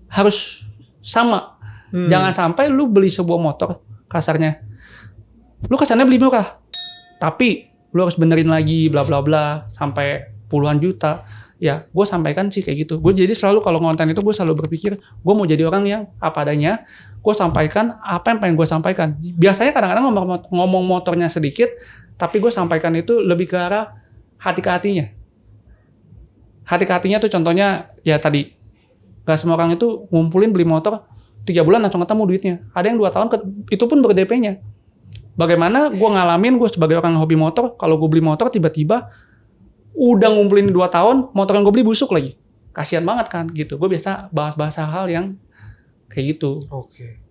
harus sama. Jangan sampai lu beli sebuah motor, kasarnya lu kesannya beli murah, tapi lu harus benerin lagi bla bla bla sampai puluhan juta. Ya gue sampaikan sih kayak gitu. Gue jadi selalu kalau ngonten itu gue selalu berpikir gue mau jadi orang yang apa adanya. Gue sampaikan apa yang pengen gue sampaikan. Biasanya kadang-kadang ngomong motornya sedikit, tapi gue sampaikan itu lebih ke arah hati ke hatinya. Hati ke hatinya tuh contohnya ya tadi, gak semua orang itu ngumpulin beli motor 3 bulan langsung ketemu duitnya. Ada yang 2 tahun itu pun ber-DP-nya. Bagaimana gue ngalamin, gue sebagai orang hobi motor, kalau gue beli motor tiba-tiba udah ngumpulin 2 tahun, motor yang gue beli busuk lagi. Kasian banget kan gitu. Gue biasa bahas-bahas hal yang kayak gitu. Oke.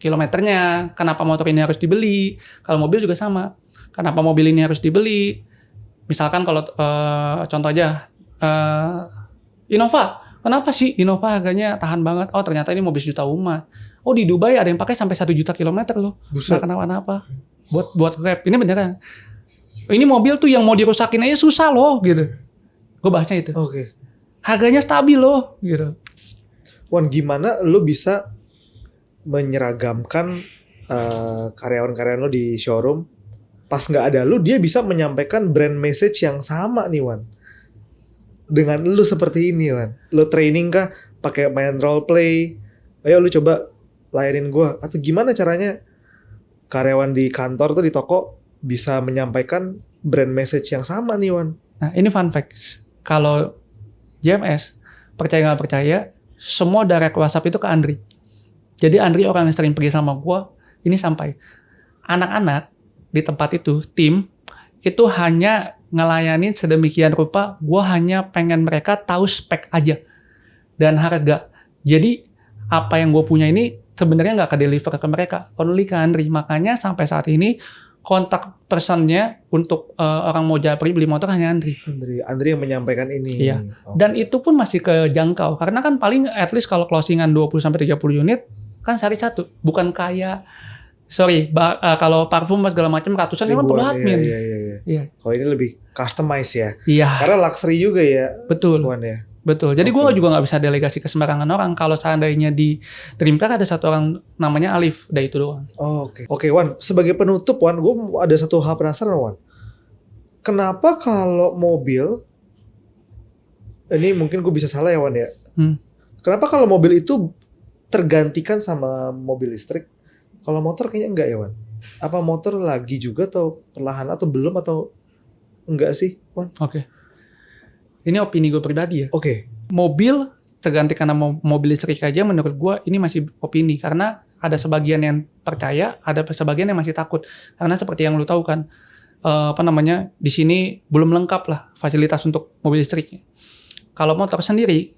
Kilometernya, kenapa motor ini harus dibeli. Kalau mobil juga sama. Kenapa mobil ini harus dibeli. Misalkan kalau contoh aja Innova. Kenapa sih Innova harganya tahan banget? Oh ternyata ini mobil sejuta umat. Oh di Dubai ada yang pakai sampai 1 juta kilometer loh. Nggak kenapa-napa. Buat Grab. Ini beneran. Ini mobil tuh yang mau dirusakin aja susah loh gitu. Gue bahasnya itu. Oke. Harganya stabil loh gitu. Wan, gimana lo bisa menyeragamkan karyawan-karyawan lo di showroom? Pas nggak ada lo, dia bisa menyampaikan brand message yang sama nih Wan. Dengan lo seperti ini Wan. Lo training kah? Pakai main role play? Ayo lo coba layanin gue. Atau gimana caranya karyawan di kantor tuh di toko bisa menyampaikan brand message yang sama nih Wan. Nah ini fun facts. Kalau JMS, percaya nggak percaya, semua direct WhatsApp itu ke Andri. Jadi Andri orang yang sering pergi sama gue, ini sampai anak-anak di tempat itu, tim, itu hanya ngelayanin sedemikian rupa, gue hanya pengen mereka tahu spek aja. Dan harga. Jadi apa yang gue punya ini sebenarnya nggak ke-deliver ke mereka, only ke Andri. Makanya sampai saat ini kontak personnya untuk orang mau japri beli motor hanya Andri. Andri yang menyampaikan ini. Iya. Okay. Dan itu pun masih kejangkau karena kan paling at least kalau closingan 20 sampai 30 unit kan sehari satu. Bukan kayak kalau parfum segala macam ratusan itu kan perlu admin. Iya. Kalau ini lebih customize ya. Iya. Karena luxury juga ya. Betul. Wan ya. Betul. Jadi gue juga nggak bisa delegasi ke sembarangan orang. Kalau seandainya di Dreamcar ada satu orang namanya Alif, udah itu doang. Oke, Wan. Sebagai penutup, Wan, gue ada satu hal penasaran, Wan. Kenapa kalau mobil, ini mungkin gue bisa salah ya, Wan ya. Kenapa kalau mobil itu tergantikan sama mobil listrik? Kalau motor kayaknya enggak ya, Wan. Apa motor lagi juga atau perlahan atau belum atau enggak sih, Wan? Oke. Ini opini gue pribadi ya. Oke. Mobil tergantikan sama mobil listrik aja menurut gue ini masih opini. Karena ada sebagian yang percaya, ada sebagian yang masih takut. Karena seperti yang lu tahu kan, di sini belum lengkap lah fasilitas untuk mobil listriknya. Kalau motor sendiri,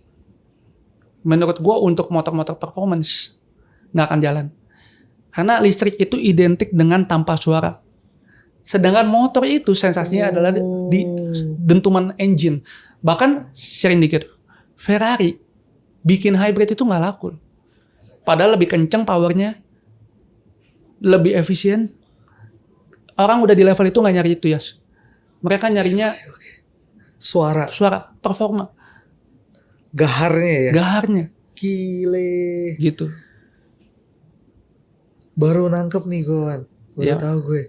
menurut gue untuk motor-motor performance nggak akan jalan. Karena listrik itu identik dengan tanpa suara. Sedangkan motor itu sensasinya adalah di dentuman engine. Bahkan sering dikit, Ferrari bikin hybrid itu nggak laku. Padahal lebih kenceng powernya, lebih efisien. Orang udah di level itu nggak nyari itu ya. Mereka nyarinya suara, performa. Gaharnya ya. Gaharnya. Gile. Gitu. Baru nangkep nih gue, Wan. Baru tahu gue.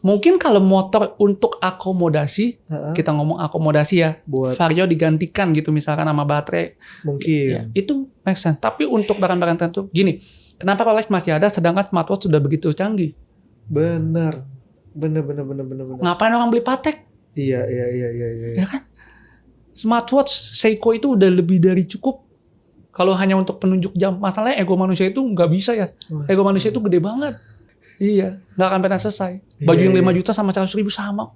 Mungkin kalau motor untuk akomodasi, kita ngomong akomodasi ya, buat Vario digantikan gitu misalkan sama baterai. Mungkin. Ya, itu make sense. Tapi untuk barang-barang tertentu, gini, kenapa Rolex masih ada sedangkan smartwatch sudah begitu canggih? Bener. Ngapain orang beli Patek? Iya. Ya kan? Smartwatch Seiko itu udah lebih dari cukup. Kalau hanya untuk penunjuk jam. Masalahnya ego manusia itu nggak bisa ya. Ego manusia itu gede banget. Iya, nggak akan pernah selesai. Baju yang 5 juta sama 100.000 sama.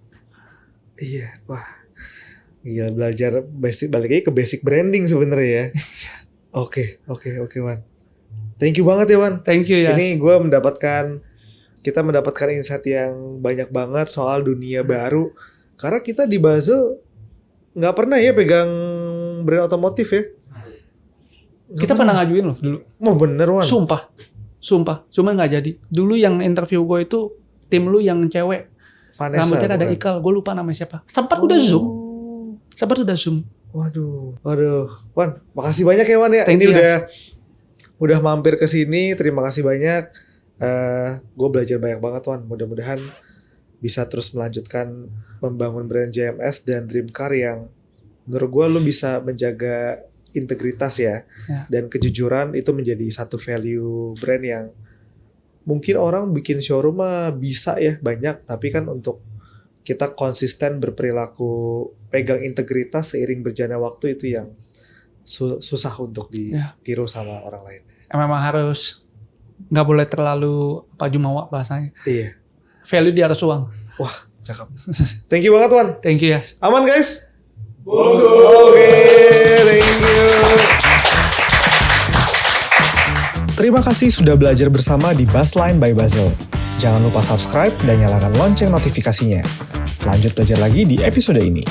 Iya, wah. Gila, belajar basic, balik lagi ke basic branding sebenarnya ya. Oke, Wan. Thank you banget ya, Wan. Thank you ya. Ini kita mendapatkan insight yang banyak banget soal dunia baru. Karena kita di Basel nggak pernah ya pegang brand otomotif ya. Kita pernah ngajuin loh dulu. Mau bener, Wan. Sumpah. Cuma nggak jadi. Dulu yang interview gue itu tim lu yang cewek. Vanessa, rambutnya ada ikal. Gue lupa namanya siapa. Sempat udah zoom. Waduh. Wan, makasih banyak ya, Wan ya. Thank Ini you, udah mampir ke sini. Terima kasih banyak. Gue belajar banyak banget, Wan. Mudah-mudahan bisa terus melanjutkan membangun brand JMS dan Dream Car yang menurut gue lu bisa menjaga integritas ya. Dan kejujuran itu menjadi satu value brand yang mungkin orang bikin showroom mah bisa ya banyak, tapi kan untuk kita konsisten berperilaku pegang integritas seiring berjalannya waktu itu yang susah untuk ditiru sama orang lain. Memang harus nggak boleh terlalu jumawa bahasanya. Iya. Value di atas uang. Wah, cakep. Thank you banget, Wan. Thank you ya. Aman guys? Oke, thank you. Terima kasih sudah belajar bersama di Buzzline by Basel. Jangan lupa subscribe dan nyalakan lonceng notifikasinya. Lanjut belajar lagi di episode ini.